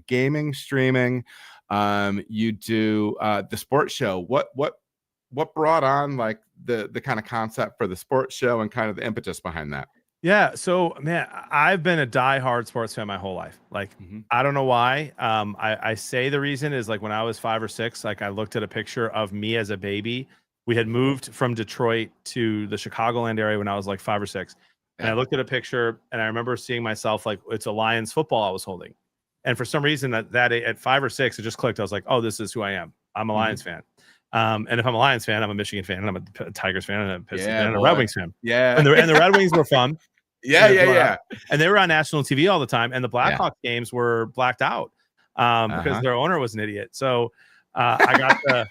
gaming streaming, you do the sports show. What brought on like the kind of concept for the sports show and kind of the impetus behind that? Yeah, so man, I've been a diehard sports fan my whole life. Like, I don't know why. I say the reason is like when I was 5 or 6, like I looked at a picture of me as a baby. We had moved from Detroit to the Chicagoland area when I was like 5 or 6. And I looked at a picture and I remember seeing myself like it's a Lions football I was holding. And for some reason that at 5 or 6, it just clicked. I was like, oh, this is who I am. I'm a Lions fan. And if I'm a Lions fan, I'm a Michigan fan, and I'm a Tigers fan, and a Pistons fan, and a Red Wings fan. Yeah. And the Red Wings were fun. Yeah. And they were on national TV all the time. And the Blackhawks games were blacked out because their owner was an idiot. So I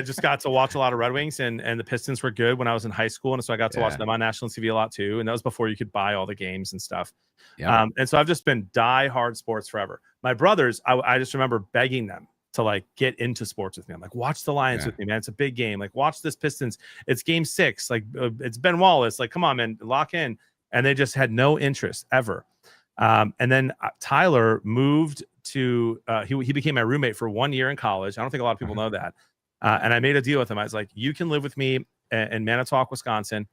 just got to watch a lot of Red Wings, and the Pistons were good when I was in high school. And so I got to watch them on national TV a lot too. And that was before you could buy all the games and stuff. And so I've just been diehard sports forever. My brothers, I just remember begging them to like get into sports with me. I'm like, watch the Lions with me, man. It's a big game. Like watch this Pistons. It's game 6. Like it's Ben Wallace. Like, come on, man, lock in. And they just had no interest ever. And then Tyler moved to, he became my roommate for 1 year in college. I don't think a lot of people know that. And I made a deal with him. I was like, you can live with me in Manitowoc, Wisconsin.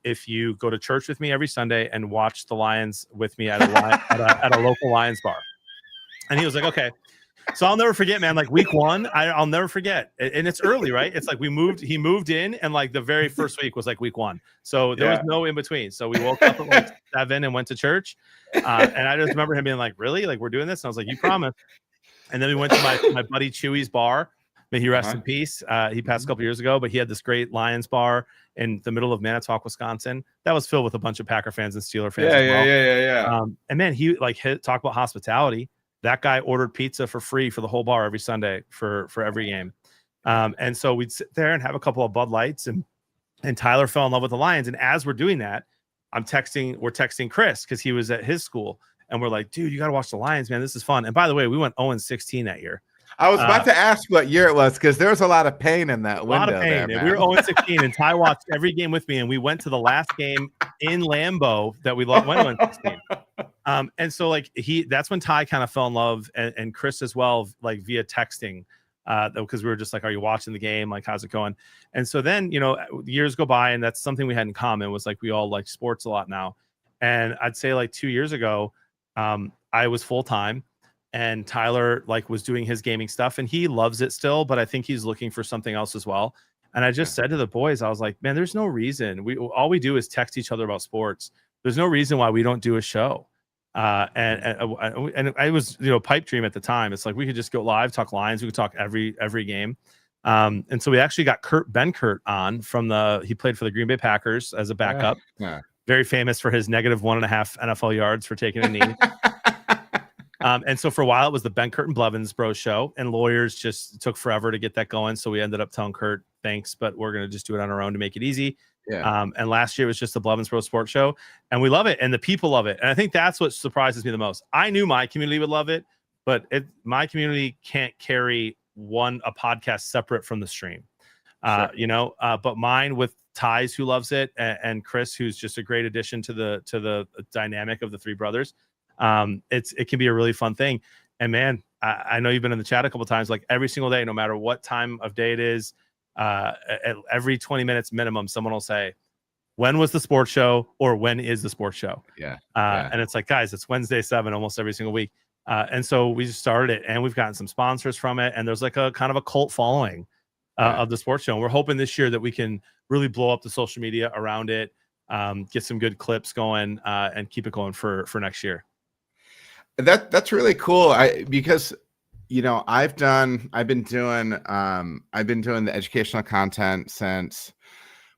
If you go to church with me every Sunday and watch the Lions with me at a local Lions bar. And he was like, okay. So I'll never forget, man, like week 1, I'll never forget. And it's early, right? It's like he moved in, and like the very first week was like week 1. So there was no in between. So we woke up at like 7 and went to church. And I just remember him being like, really? Like, we're doing this? And I was like, you promised. And then we went to my buddy Chewy's bar. May he rest in peace. He passed a couple years ago, but he had this great Lions bar in the middle of Manitowoc, Wisconsin. That was filled with a bunch of Packer fans and Steeler fans. Yeah. And man, he like talk about hospitality. That guy ordered pizza for free for the whole bar every Sunday for every game. And so we'd sit there and have a couple of Bud Lights, and Tyler fell in love with the Lions. And as we're doing that, we're texting Chris because he was at his school, and we're like, dude, you got to watch the Lions, man. This is fun. And by the way, we went 0-16 that year. I was about to ask what year it was, because there was a lot of pain in that window. A lot of pain. We were 0-16, and Ty watched every game with me, and we went to the last game in Lambeau that we went 0-16. And so like that's when Ty kind of fell in love, and Chris as well, like via texting, because we were just like, are you watching the game? Like, how's it going? And so then, years go by, and that's something we had in common, was like, we all like sports a lot now. And I'd say like 2 years ago, I was full-time, and Tyler like was doing his gaming stuff, and he loves it still, but I think he's looking for something else as well. And I just said to the boys, I was like, man, there's no reason. All we do is text each other about sports. There's no reason why we don't do a show. And I was, pipe dream at the time. It's like, we could just go live, talk Lions. We could talk every game. And so we actually got Ben Kurt on he played for the Green Bay Packers as a backup. Very famous for his -1.5 NFL yards for taking a knee. And so for a while it was the Ben Kurt and Blevins Bros show, and lawyers just took forever to get that going. So we ended up telling Kurt, thanks, but we're going to just do it on our own to make it easy. And last year it was just the Blevins Bros Sports Show, and we love it, and the people love it. And I think that's what surprises me the most. I knew my community would love it, but my community can't carry a podcast separate from the stream. Sure. But mine with Ty's, who loves it, and Chris, who's just a great addition to the dynamic of the three brothers. It can be a really fun thing. And man, I know you've been in the chat a couple of times, like every single day, no matter what time of day it is, at every 20 minutes minimum, someone will say, when was the sports show, or when is the sports show? Yeah. And it's like, guys, it's Wednesday 7 almost every single week. And so we just started it, and we've gotten some sponsors from it. And there's like a kind of a cult following of the sports show. And we're hoping this year that we can really blow up the social media around it, get some good clips going, and keep it going for next year. That's really cool. Because I've been doing the educational content since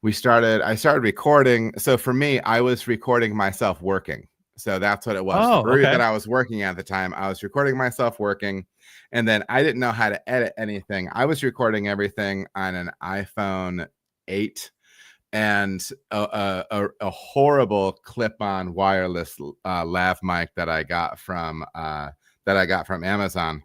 I started recording. So for me, I was recording myself working. So that's what it was. The brewery that I was working at the time, I was recording myself working, and then I didn't know how to edit anything. I was recording everything on an iPhone 8 and a horrible clip-on wireless lav mic that I got from Amazon.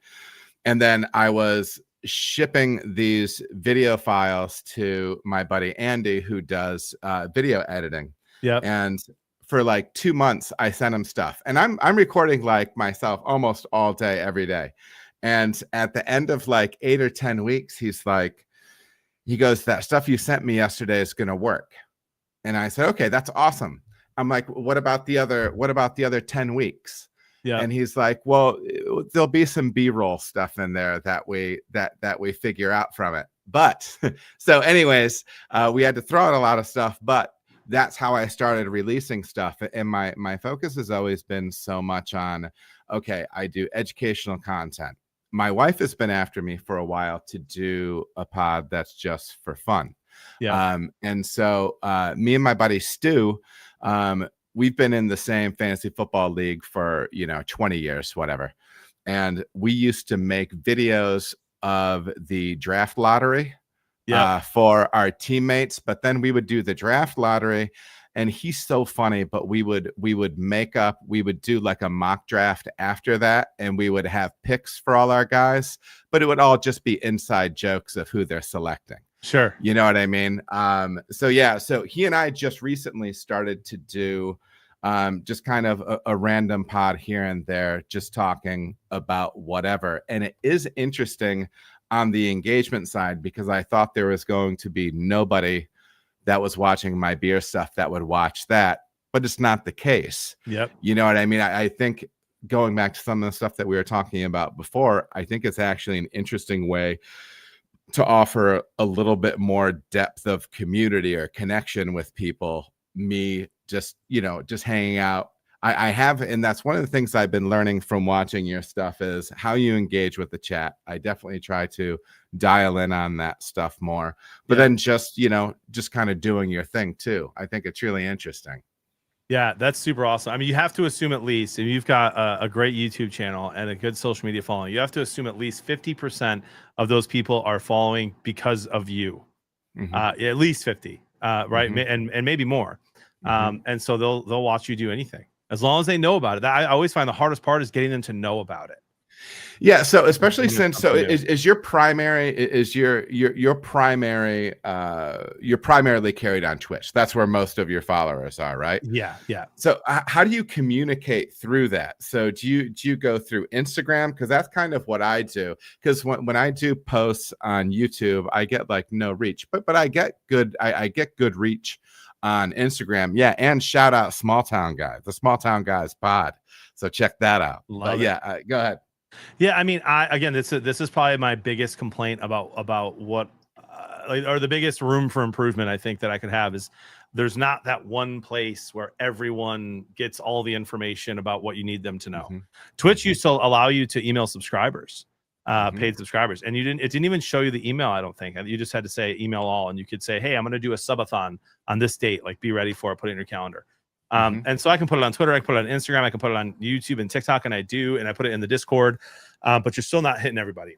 And then I was shipping these video files to my buddy Andy, who does video editing. Yeah. And for like 2 months, I sent him stuff, and I'm recording like myself almost all day, every day. And at the end of like 8 or 10 weeks, he goes, that stuff you sent me yesterday is going to work. And I said, okay, that's awesome. I'm like, what about the other 10 weeks? Yeah. And he's like, well, there'll be some B-roll stuff in there that we figure out from it. But so anyways, we had to throw out a lot of stuff, but that's how I started releasing stuff. And my focus has always been so much on, okay, I do educational content. My wife has been after me for a while to do a pod that's just for fun. Yeah. And so me and my buddy Stu, we've been in the same fantasy football league for 20 years, whatever. And we used to make videos of the draft lottery for our teammates, but then we would do the draft lottery. And he's so funny, but we would do like a mock draft after that, and we would have picks for all our guys, but it would all just be inside jokes of who they're selecting. Sure. You know what I mean? So he and I just recently started to do just kind of a random pod here and there, just talking about whatever. And it is interesting on the engagement side, because I thought there was going to be nobody that was watching my beer stuff that would watch that, but it's not the case. Yep. You know what I mean? I think going back to some of the stuff that we were talking about before, I think it's actually an interesting way to offer a little bit more depth of community or connection with people. Me just hanging out. I have, and that's one of the things I've been learning from watching your stuff, is how you engage with the chat. I definitely try to dial in on that stuff more, but then just kind of doing your thing too. I think it's really interesting. Yeah, that's super awesome. I mean, you have to assume at least, if you've got a great YouTube channel and a good social media following, you have to assume at least 50% of those people are following because of you. Mm-hmm. At least 50, right? Mm-hmm. And maybe more. Mm-hmm. And so they'll watch you do anything, as long as they know about it. I always find the hardest part is getting them to know about it. Yeah. So especially since, is your primary, you're primarily carried on Twitch. That's where most of your followers are, right? Yeah. Yeah. So how do you communicate through that? So do you go through Instagram? Because that's kind of what I do. Because when I do posts on YouTube, I get like no reach, but I get good reach on Instagram. Yeah. And shout out Small Town Guy, the Small Town Guys pod. So check that out. Go ahead. Yeah, I mean, this is probably my biggest complaint about what, or the biggest room for improvement I think that I could have, is there's not that one place where everyone gets all the information about what you need them to know. Mm-hmm. Twitch used to allow you to email subscribers, paid subscribers, and it didn't even show you the email. I don't think you just had to say email all, and you could say, hey, I'm going to do a subathon on this date, like be ready for it, put it in your calendar. And so I can put it on Twitter, I can put it on Instagram, I can put it on YouTube and TikTok, and I do, and I put it in the Discord, but you're still not hitting everybody.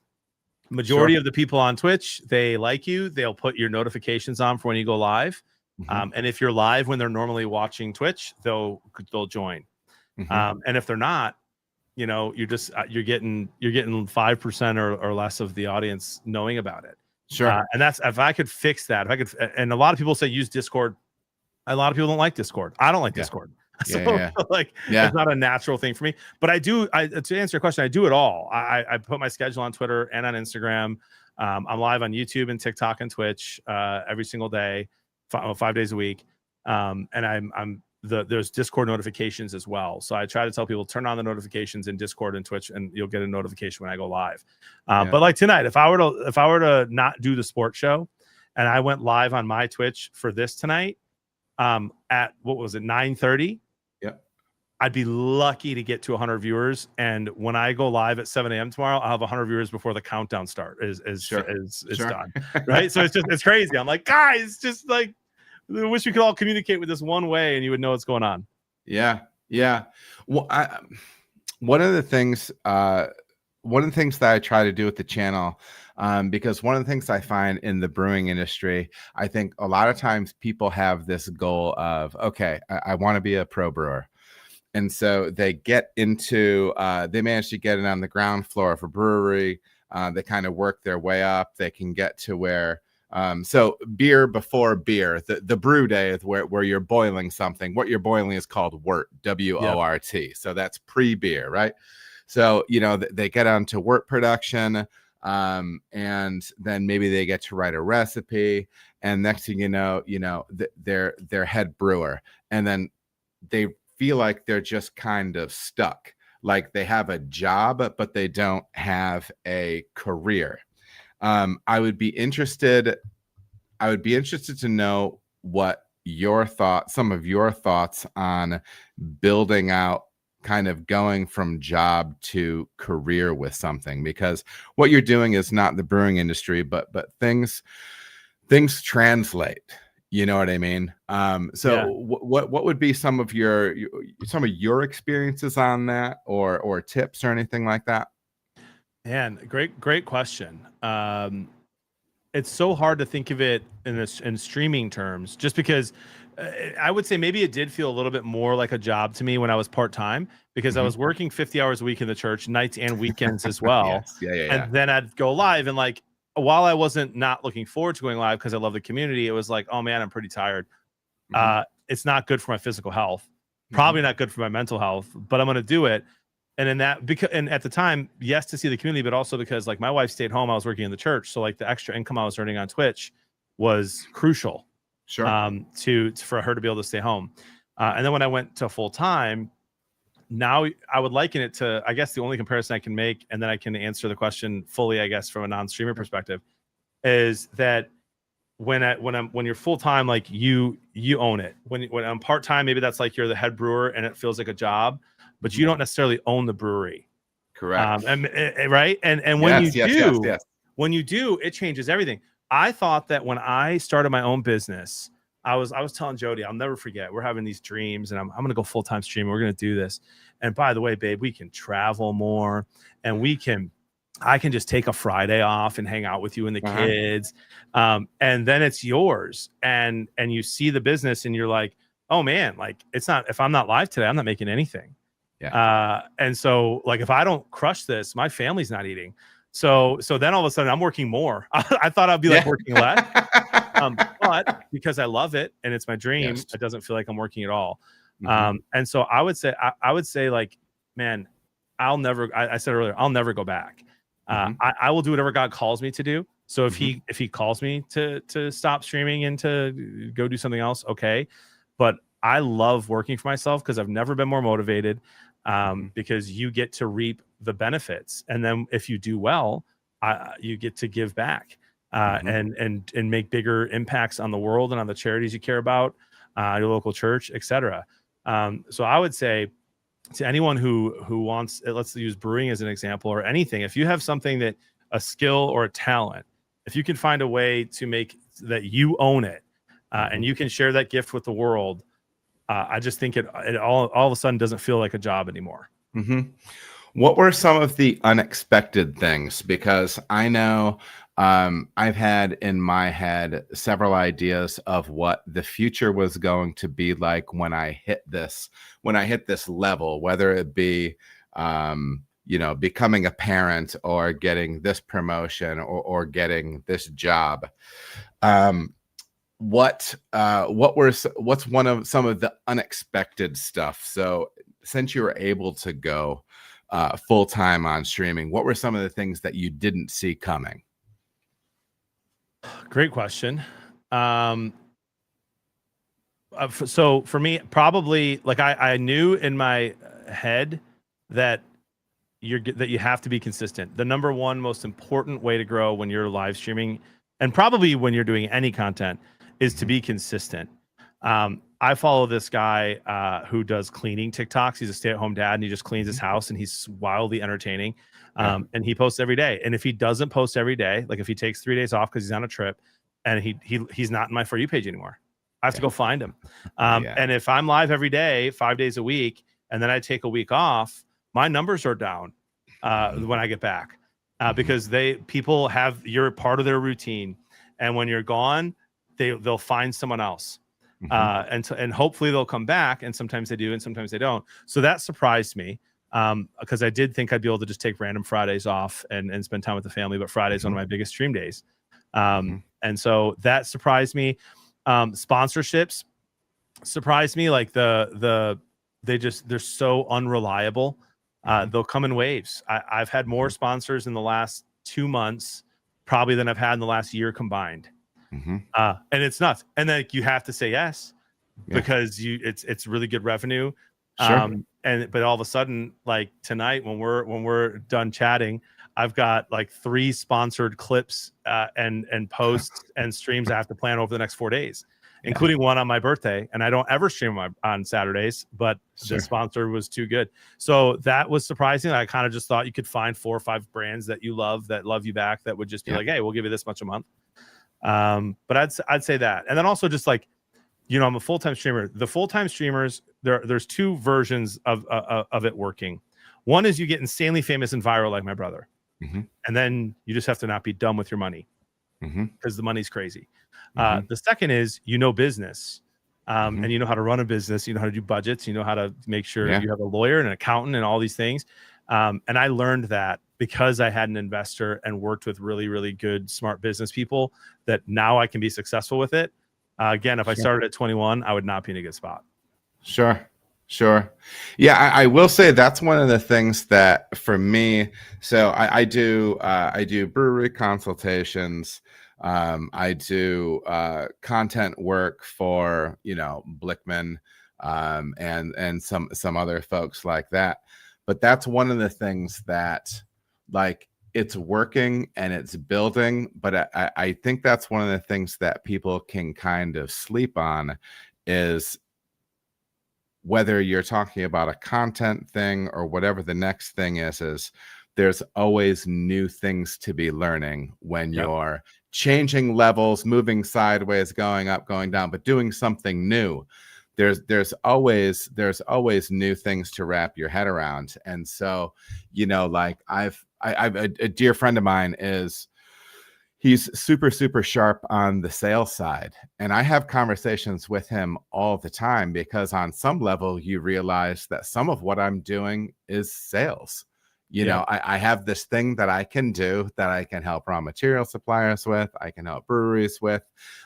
Majority of the people on Twitch, they like you, they'll put your notifications on for when you go live. And if you're live when they're normally watching Twitch, they'll join. And if they're not, you know, you're getting 5% or less of the audience knowing about it. Sure. And that's, if I could fix that, if I could, and a lot of people say use Discord. A lot of people don't like Discord. I don't like Discord. So like, it's not a natural thing for me, but to answer your question, I do it all. I put my schedule on Twitter and on Instagram. I'm live on YouTube and TikTok and Twitch every single day, 5 days a week. And there's Discord notifications as well. So I try to tell people, turn on the notifications in Discord and Twitch, and you'll get a notification when I go live. But like tonight, if I were to not do the sports show and I went live on my Twitch for this tonight, at what was it, 9:30? Yep. I'd be lucky to get to 100 viewers. And when I go live at 7 a.m. tomorrow, I'll have 100 viewers before the countdown is done. Right. So it's crazy. I'm like, guys, just like, I wish we could all communicate with this one way and you would know what's going on. Yeah. Yeah. Well, one of the things that I try to do with the channel, because one of the things I find in the brewing industry, I think a lot of times people have this goal of, okay, I want to be a pro brewer. And so they get into, they manage to get it on the ground floor of a brewery. They kind of work their way up. They can get to where, so beer before beer, the brew day is where you're boiling something. What you're boiling is called wort, W-O-R-T. Yep. So that's pre-beer, right? So, you know, they get onto wort production, and then maybe they get to write a recipe, and next thing you know, they're head brewer, and then they feel like they're just kind of stuck, like they have a job, but they don't have a career. I would be interested to know what some of your thoughts on building out, kind of going from job to career with something, because what you're doing is not the brewing industry, but things translate, you know what I mean? What would be some of your experiences on that, or tips or anything like that? Man, great question. It's so hard to think of it in streaming terms, just because I would say maybe it did feel a little bit more like a job to me when I was part-time, because I was working 50 hours a week in the church, nights and weekends as well. And then I'd go live, and like, while I wasn't not looking forward to going live because I love the community, it was like, oh man, I'm pretty tired. It's not good for my physical health, probably not good for my mental health, but I'm going to do it. And at the time, yes, to see the community, but also because like my wife stayed home, I was working in the church. So like the extra income I was earning on Twitch was crucial. Sure. For her to be able to stay home. And then when I went to full time, now I would liken it to, I guess the only comparison I can make, and then I can answer the question fully, I guess, from a non-streamer perspective, is that when you're full time, like you own it. When I'm part time, maybe that's like you're the head brewer and it feels like a job, but you don't necessarily own the brewery. Correct. Right. And when when you do, it changes everything. I thought that when I started my own business, I was telling Jody, I'll never forget, we're having these dreams and I'm going to go full-time streaming. We're going to do this. And by the way, babe, we can travel more, and I can just take a Friday off and hang out with you and the kids. And then it's yours. And you see the business and you're like, oh man, like if I'm not live today, I'm not making anything. Yeah. And so like, if I don't crush this, my family's not eating. So then all of a sudden I'm working more. I thought I'd be like working less, but because I love it and it's my dream, it doesn't feel like I'm working at all. And so I would say like, man, I said earlier, I'll never go back. I will do whatever God calls me to do. So if he calls me to stop streaming and to go do something else, okay. But I love working for myself because I've never been more motivated, because you get to reap the benefits. And then if you do well, you get to give back, and make bigger impacts on the world and on the charities you care about, your local church, etc. So I would say to anyone who wants, let's use brewing as an example, or anything, if you have something that a skill or a talent, if you can find a way to make that you own it, and you can share that gift with the world, I just think it all of a sudden doesn't feel like a job anymore. What were some of the unexpected things? Because I know I've had in my head several ideas of what the future was going to be like when I hit this level, whether it be becoming a parent or getting this promotion or getting this job. What's one of some of the unexpected stuff? So since you were able to go full time on streaming, what were some of the things that you didn't see coming? Great question. So for me, probably like I knew in my head that you have to be consistent. The number one most important way to grow when you're live streaming, and probably when you're doing any content, is to be consistent. I follow this guy who does cleaning TikToks. He's a stay-at-home dad, and he just cleans his house, and he's wildly entertaining. And he posts every day. And if he doesn't post every day, like if he takes 3 days off because he's on a trip, and he's not in my For You page anymore, I have to go find him. And if I'm live every day, 5 days a week, and then I take a week off, my numbers are down when I get back because you're part of their routine. And when you're gone, they'll find someone else. And hopefully they'll come back, and sometimes they do and sometimes they don't. So that surprised me because I did think I'd be able to just take random Fridays off and spend time with the family, but Friday's one of my biggest stream days. And so that surprised me. Sponsorships surprised me. Like they're so unreliable. They'll come in waves. I've had more sponsors in the last 2 months probably than I've had in the last year combined. And it's nuts. And then you have to say yes because it's really good revenue. Sure. But all of a sudden, like tonight when we're done chatting, I've got like 3 sponsored clips and posts and streams I have to plan over the next 4 days, including one on my birthday. And I don't ever stream on Saturdays, but the sponsor was too good. So that was surprising. I kind of just thought you could find 4 or 5 brands that you love, that love you back, that would just be like, hey, we'll give you this much a month. But I'd say that. And then also just like, I'm a full-time streamer. The full-time streamers, there's 2 versions of it working. One is you get insanely famous and viral like my brother. And then you just have to not be dumb with your money because the money's crazy. The second is, business and you know how to run a business, you know how to do budgets, you know how to make sure you have a lawyer and an accountant and all these things. And I learned that because I had an investor and worked with really, really good, smart business people, that now I can be successful with it. Again, if I started at 21, I would not be in a good spot. Sure. Yeah, I will say that's one of the things that for me, so I do brewery consultations. I do content work for, Blickman and some other folks like that. But that's one of the things that, like, it's working and it's building. But I think that's one of the things that people can kind of sleep on is whether you're talking about a content thing or whatever the next thing is there's always new things to be learning when you're changing levels, moving sideways, going up, going down, but doing something new. There's always new things to wrap your head around. And so, like I've a dear friend of mine he's super, super sharp on the sales side. And I have conversations with him all the time because on some level you realize that some of what I'm doing is sales. I have this thing that I can do that I can help raw material suppliers with, I can help breweries with,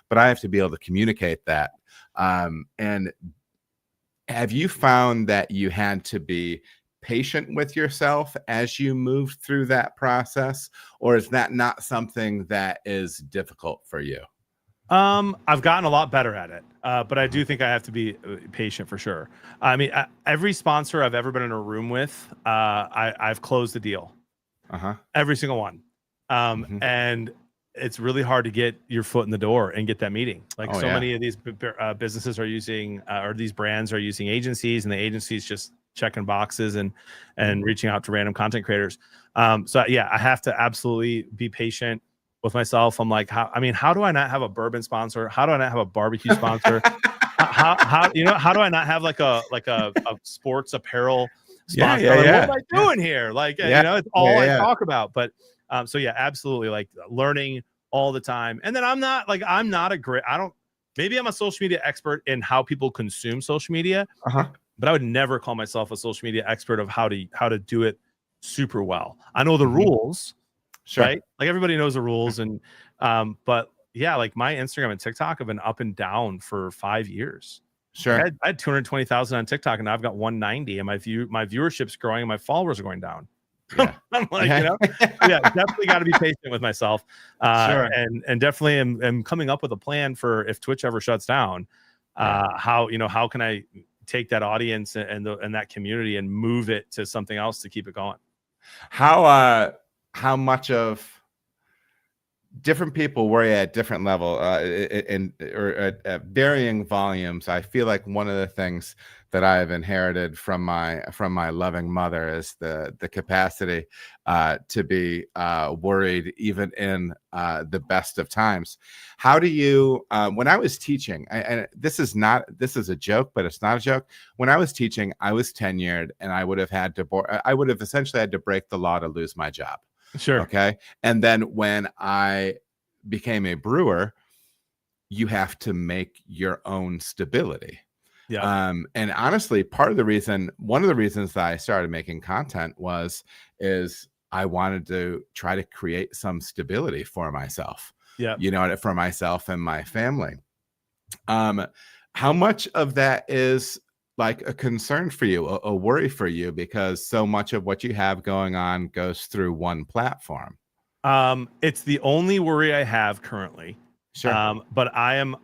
but I have to be able to communicate that. And have you found that you had to be patient with yourself as you moved through that process, or is that not something that is difficult for you? I've gotten a lot better at it, but I do think I have to be patient for sure. I mean, every sponsor I've ever been in a room with, I've closed the deal. Every single one. And it's really hard to get your foot in the door and get that meeting. Like many of these businesses are using, or these brands are using agencies, and the agencies just checking boxes and reaching out to random content creators. So yeah, I have to absolutely be patient with myself. I'm like, how do I not have a bourbon sponsor? How do I not have a barbecue sponsor? how do I not have like a sports apparel sponsor? What am I doing here? Like, it's all I talk about. But so yeah, absolutely, like learning all the time. And then maybe I'm a social media expert in how people consume social media. But but I would never call myself a social media expert of how to do it super well. I know the rules, right? Like everybody knows the rules, and but yeah, like my Instagram and TikTok have been up and down for 5 years. Like I had 220,000 on TikTok, and now I've got 190, and my viewership's growing, and my followers are going down. Yeah. I'm like, yeah, definitely got to be patient with myself, and definitely am coming up with a plan for if Twitch ever shuts down, how can I take that audience and that community and move it to something else to keep it going. How much of different people worry at different level or at varying volumes. I feel like one of the things that I have inherited from my loving mother is the capacity to be worried even in the best of times. How do you when I was teaching, and this is a joke, but it's not a joke. When I was teaching, I was tenured, and I would have essentially had to break the law to lose my job. Sure. Okay. And then when I became a brewer, you have to make your own stability. Yeah. And honestly, one of the reasons that I started making content is I wanted to try to create some stability for myself. Yeah. For myself and my family. How much of that is like a concern for you, a worry for you, because so much of what you have going on goes through one platform? It's the only worry I have currently. Sure. But I'm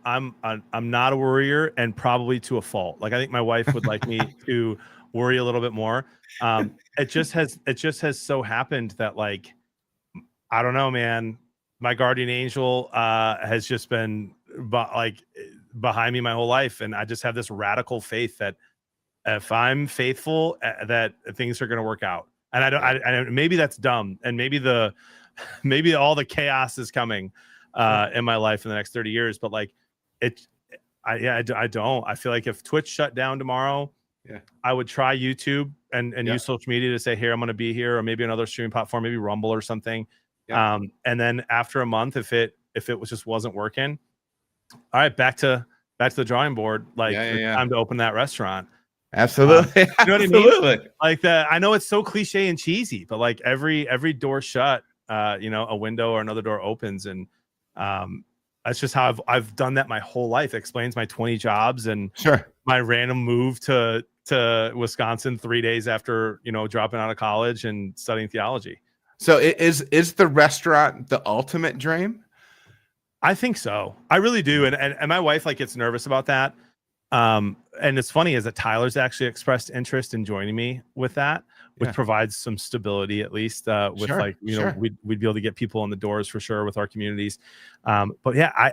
not a worrier, and probably to a fault. Like I think my wife would like me to worry a little bit more. It just has so happened that, like, I don't know, man, my guardian angel has just been behind me my whole life, and I just have this radical faith that if I'm faithful, that things are going to work out. And I maybe that's dumb, and maybe all the chaos is coming in my life in the next 30 years, but like I don't. I feel like if Twitch shut down tomorrow, I would try YouTube and use social media to say, here, I'm going to be here, or maybe another streaming platform, maybe Rumble or something. And then after a month, if it just wasn't working, all right, back to the drawing board. Like it's time to open that restaurant. Absolutely. You know what I mean? Like that. I know it's so cliche and cheesy, but like every door shut, a window or another door opens, and that's just how I've done that my whole life. It explains my 20 jobs and my random move to Wisconsin 3 days after dropping out of college and studying theology. So is the restaurant the ultimate dream? I think so. I really do. And my wife gets nervous about that. And it's funny is that Tyler's actually expressed interest in joining me with that, which provides some stability, at least with we'd be able to get people in the doors for sure with our communities. But yeah,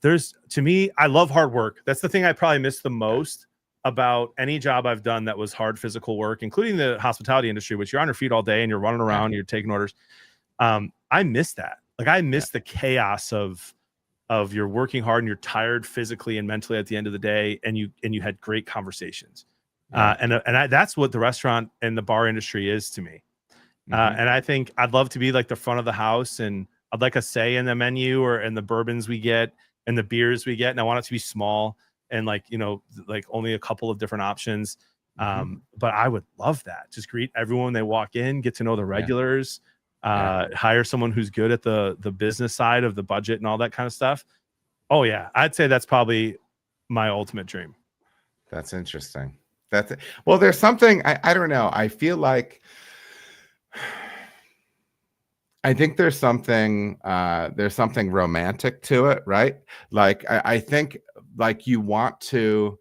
to me, I love hard work. That's the thing I probably miss the most about any job I've done that was hard physical work, including the hospitality industry, which you're on your feet all day and you're running around, you're taking orders. I miss that. Like I miss the chaos of you're working hard and you're tired physically and mentally at the end of the day, and you had great conversations. That's what the restaurant and the bar industry is to me. And I think I'd love to be like the front of the house, and I'd like a say in the menu or in the bourbons we get and the beers we get. And I want it to be small and like only a couple of different options. But I would love that. Just greet everyone when they walk in, get to know the regulars, hire someone who's good at the business side of the budget and all that kind of stuff. Oh yeah. I'd say that's probably my ultimate dream. That's interesting. Well, there's something, I don't know. I feel like, I think there's something romantic to it, right? Like, I think like you want to,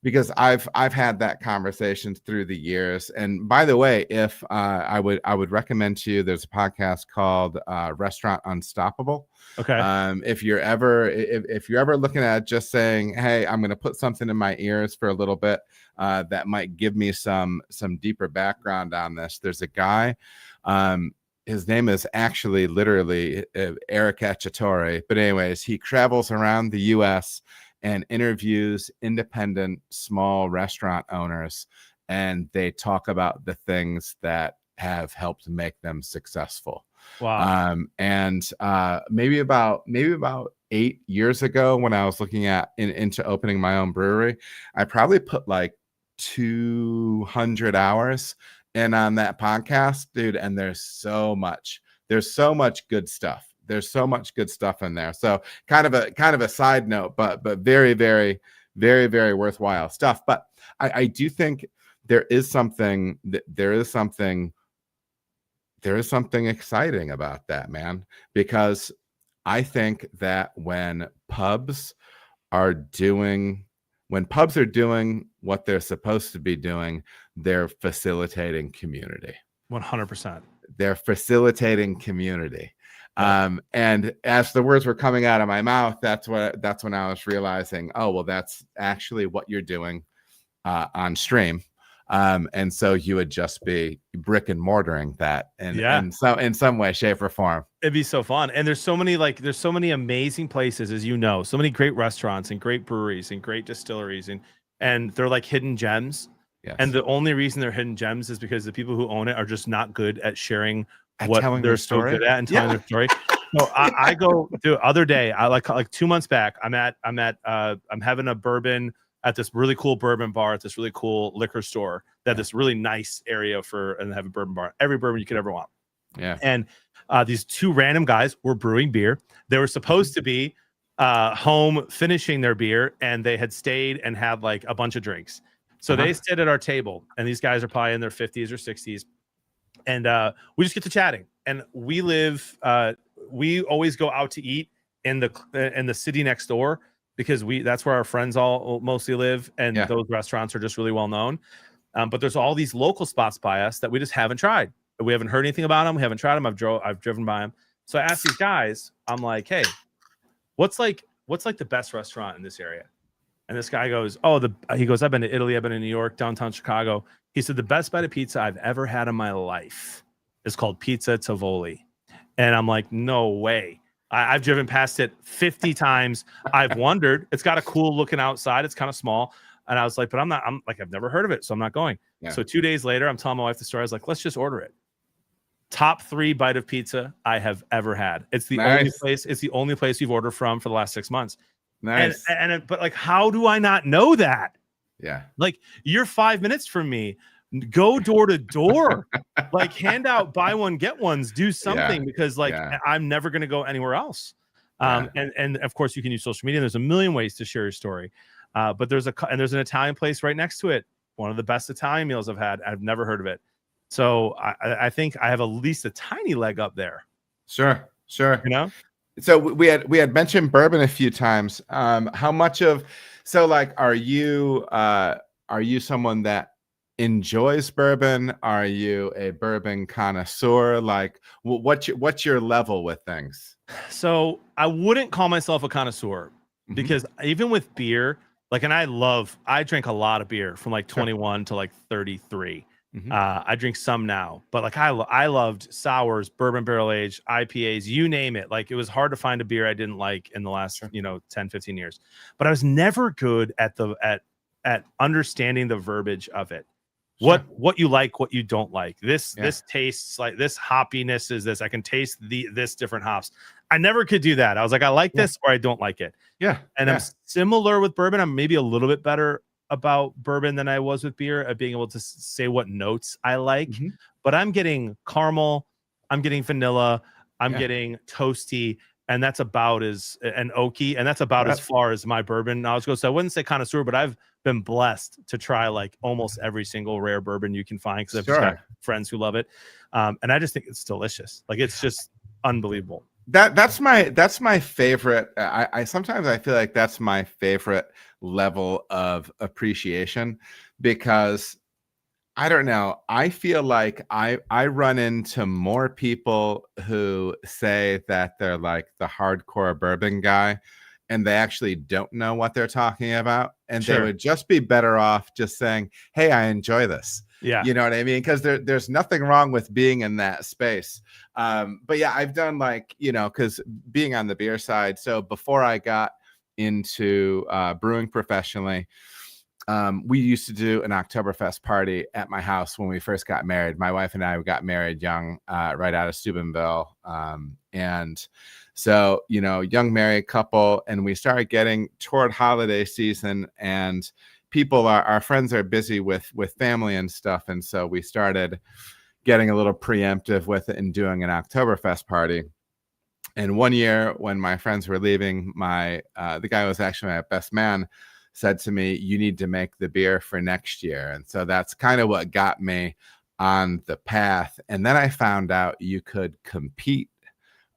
because I've had that conversation through the years. And by the way, if I would recommend to you, there's a podcast called Restaurant Unstoppable. Okay. If you're ever looking at just saying, hey, I'm going to put something in my ears for a little bit that might give me some deeper background on this. There's a guy. His name is actually literally Eric Cacciatore. But anyways, he travels around the U.S. and interviews independent small restaurant owners, and they talk about the things that have helped make them successful. Wow. Maybe about 8 years ago, when I was looking into opening my own brewery, I probably put like 200 hours in on that podcast, dude. And there's so much good stuff. There's so much good stuff in there. So kind of a side note, but very, very, very, very worthwhile stuff. But I do think there is something exciting about that, man, because I think that when pubs are doing what they're supposed to be doing, they're facilitating community. 100%. They're facilitating community. And as the words were coming out of my mouth, that's when I was realizing, oh, well, that's actually what you're doing on stream. And so you would just be brick and mortaring that in some way, shape, or form. It'd be so fun. And there's so many amazing places, as you know, so many great restaurants and great breweries and great distilleries, and they're like hidden gems. Yes. And the only reason they're hidden gems is because the people who own it are just not good at sharing what they're so good at and telling their story. So I go the other day, I like 2 months back, I'm having a bourbon at this really cool bourbon bar at this really cool liquor store that this really nice area and have a bourbon bar, every bourbon you could ever want. Yeah. And these two random guys were brewing beer. They were supposed to be home finishing their beer, and they had stayed and had like a bunch of drinks. So they sit at our table, and these guys are probably in their 50s or 60s. And we just get to chatting. And we always go out to eat in the city next door, because that's where our friends all mostly live, and those restaurants are just really well known. But there's all these local spots by us that we just haven't tried. We haven't heard anything about them. We haven't tried them. I've driven by them. So I asked these guys, I'm like, hey, what's like the best restaurant in this area? And this guy goes, I've been to Italy, I've been to New York, downtown Chicago. He said, the best bite of pizza I've ever had in my life is called Pizza Tivoli. And I'm like, no way. I've driven past it 50 times. I've wondered. It's got a cool looking outside. It's kind of small. And I was like, but I've never heard of it, so I'm not going. Yeah. So 2 days later, I'm telling my wife the story. I was like, let's just order it. Top 3 bite of pizza I have ever had. It's the only place. It's the only place we've ordered from for the last 6 months. Nice. But like, how do I not know that? Yeah. Like, you're 5 minutes from me. Go door to door, like hand out buy one get ones, do something, because like I'm never going to go anywhere else. And of course you can use social media. There's a million ways to share your story. But there's an Italian place right next to it. One of the best Italian meals I've had. I've never heard of it. So I think I have at least a tiny leg up there. Sure. You know? So we had mentioned bourbon a few times. How much of, so like, are you someone that enjoys bourbon? Are you a bourbon connoisseur? Like, what's your level with things? So I wouldn't call myself a connoisseur, because even with beer, like, and I drink a lot of beer from like 21 to like 33. I drink some now, but like I loved sours, bourbon barrel aged, IPAs, you name it. Like, it was hard to find a beer I didn't like in the last 10, 15 years. But I was never good at understanding the verbiage of it. What you like, what you don't like. This tastes like this, hoppiness is this. I can taste this different hops. I never could do that. I was like, I like this or I don't like it. And I'm similar with bourbon. I'm maybe a little bit better about bourbon than I was with beer, at being able to say what notes I like. But I'm getting caramel, I'm getting vanilla, I'm getting toasty, and that's about as oaky, and that's about as far as my bourbon knowledge goes. So I wouldn't say connoisseur, but I've been blessed to try like almost every single rare bourbon you can find, because I've just got friends who love it. And I just think it's delicious. Like, it's just unbelievable. That's my favorite. I sometimes I feel like that's my favorite level of appreciation, because I don't know. I feel like I run into more people who say that they're like the hardcore bourbon guy, and they actually don't know what they're talking about. And they would just be better off just saying, hey, I enjoy this. Yeah. You know what I mean? Because there's nothing wrong with being in that space. But yeah, I've done like, because being on the beer side. So before I got into brewing professionally, we used to do an Oktoberfest party at my house when we first got married. My wife and I got married young, right out of Steubenville. And so, young married couple, and we started getting toward holiday season, and our friends are busy with family and stuff, and so we started getting a little preemptive with it and doing an Oktoberfest party. And one year when my friends were leaving, the guy who was actually my best man said to me, "You need to make the beer for next year." And so that's kind of what got me on the path. And then I found out you could compete.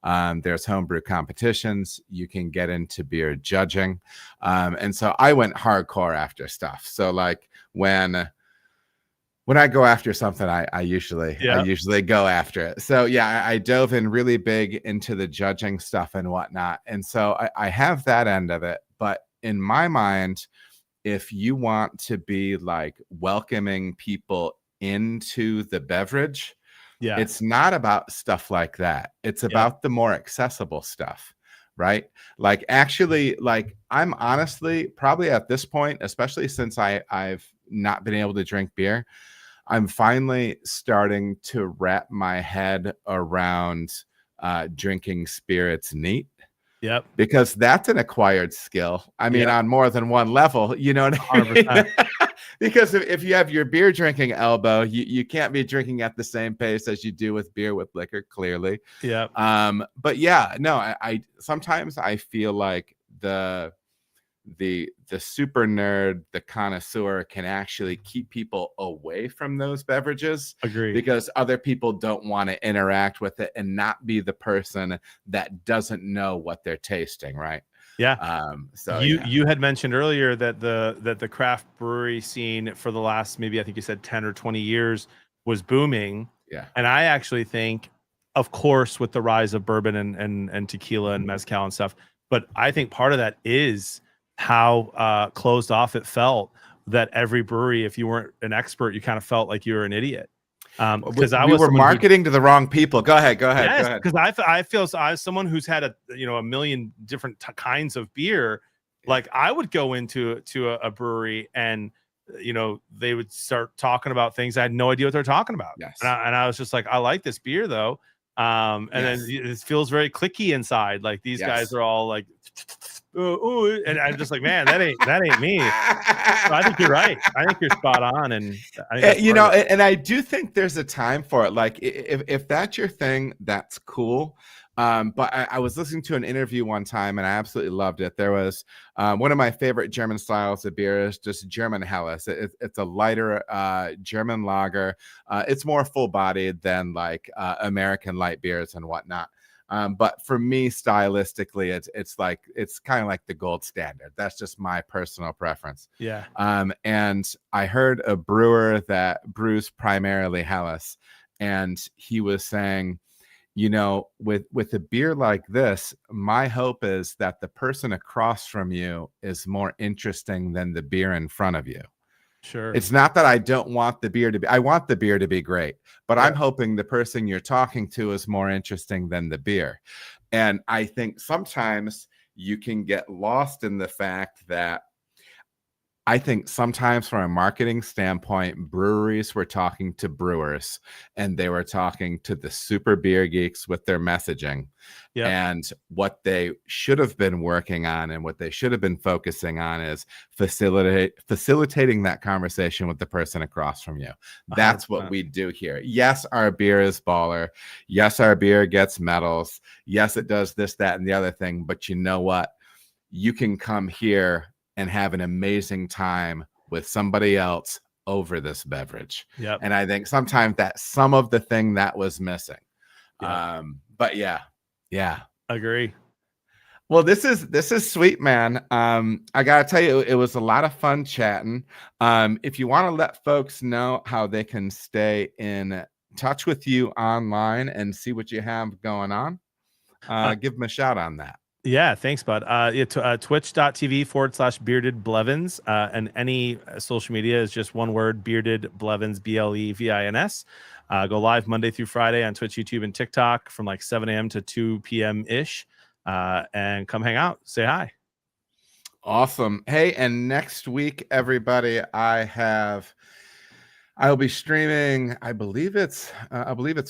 There's homebrew competitions. You can get into beer judging. And so I went hardcore after stuff. So like when I go after something, I usually go after it. So yeah, I dove in really big into the judging stuff and whatnot. And so I have that end of it. But in my mind, if you want to be like welcoming people into the beverage, it's not about stuff like that. It's about the more accessible stuff, right? Like actually, like I'm honestly probably at this point, especially since I've not been able to drink beer, I'm finally starting to wrap my head around drinking spirits neat. Yep. Because that's an acquired skill. I mean, on more than one level, you know what I mean? Because if you have your beer drinking elbow, you can't be drinking at the same pace as you do with beer with liquor, clearly. Yeah. But yeah, no, I sometimes I feel like the super nerd, the connoisseur can actually keep people away from those beverages. Agreed. Because other people don't want to interact with it and not be the person that doesn't know what they're tasting, right? Yeah. So you had mentioned earlier that the craft brewery scene for the last, maybe I think you said 10 or 20 years was booming. Yeah. And I actually think, of course, with the rise of bourbon and tequila and mezcal and stuff, but I think part of that is how closed off it felt, that every brewery, if you weren't an expert, you kind of felt like you were an idiot. Because we were marketing to the wrong people. Go ahead. Yes, because I feel as someone who's had a million different kinds of beer, like I would go into a brewery and they would start talking about things I had no idea what they're talking about. Yes. And I was just like, I like this beer though. And then it feels very clicky inside. Like these guys are all like, ooh, and I'm just like, man, that ain't me. So I think you're right. I think you're spot on, and I think and I do think there's a time for it. Like if that's your thing, that's cool. But I was listening to an interview one time and I absolutely loved it. There was one of my favorite German styles of beer is just German Helles. It's a lighter German lager. It's more full bodied than like American light beers and whatnot. But for me, stylistically, it's kind of like the gold standard. That's just my personal preference. Yeah. And I heard a brewer that brews primarily Helles, and he was saying, with a beer like this, my hope is that the person across from you is more interesting than the beer in front of you. Sure. It's not that I don't want the beer to be, I want the beer to be great, but I'm hoping the person you're talking to is more interesting than the beer. And I think sometimes you can get lost in the fact that I think sometimes from a marketing standpoint, breweries were talking to brewers and they were talking to the super beer geeks with their messaging. Yep. And what they should have been working on and what they should have been focusing on is facilitating that conversation with the person across from you. That's 100%. What we do here. Yes, our beer is baller. Yes, our beer gets medals. Yes, it does this, that, and the other thing. But you know what? You can come here and have an amazing time with somebody else over this beverage. Yep. And I think sometimes that's some of the thing that was missing. Yep. But yeah. Agree. Well, this is sweet, man. I gotta tell you, it was a lot of fun chatting. If you want to let folks know how they can stay in touch with you online and see what you have going on, give them a shout on that. Yeah, thanks, bud. Twitch.tv/BeardedBlevins. And any social media is just one word, BeardedBlevins, BLEVINS. Go live Monday through Friday on Twitch, YouTube, and TikTok from like 7 a.m. to 2 p.m. ish. And come hang out, say hi. Awesome. Hey, and next week, everybody, I'll be streaming. I believe it's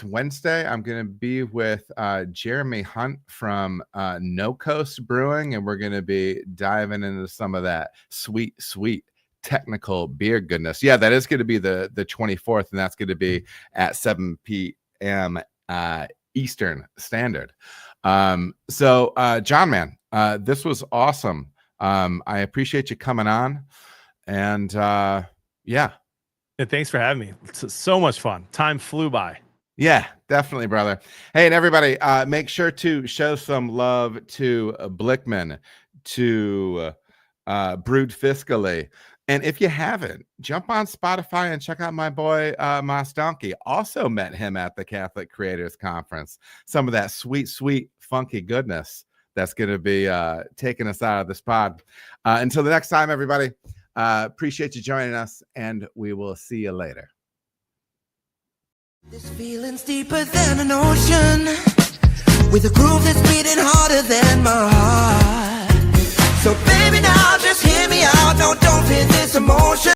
Wednesday. I'm going to be with Jeremy Hunt from No Coast Brewing, and we're going to be diving into some of that sweet technical beer goodness. Yeah, that is going to be the 24th, and that's going to be at 7 p.m. Eastern Standard. So John, man, this was awesome. I appreciate you coming on, and yeah, thanks for having me. It's so much fun. Time flew by. Yeah, definitely, brother. Hey, and everybody, make sure to show some love to Blickman, to Brewed Fiscally. And if you haven't, jump on Spotify and check out my boy, Mas Donkey. Also met him at the Catholic Creators Conference. Some of that sweet, sweet, funky goodness that's going to be taking us out of this pod. Until the next time, everybody, appreciate you joining us, and we will see you later. This feeling's deeper than an ocean, with a groove that's beating harder than my heart. So baby, now just hear me out. Don't fear this emotion.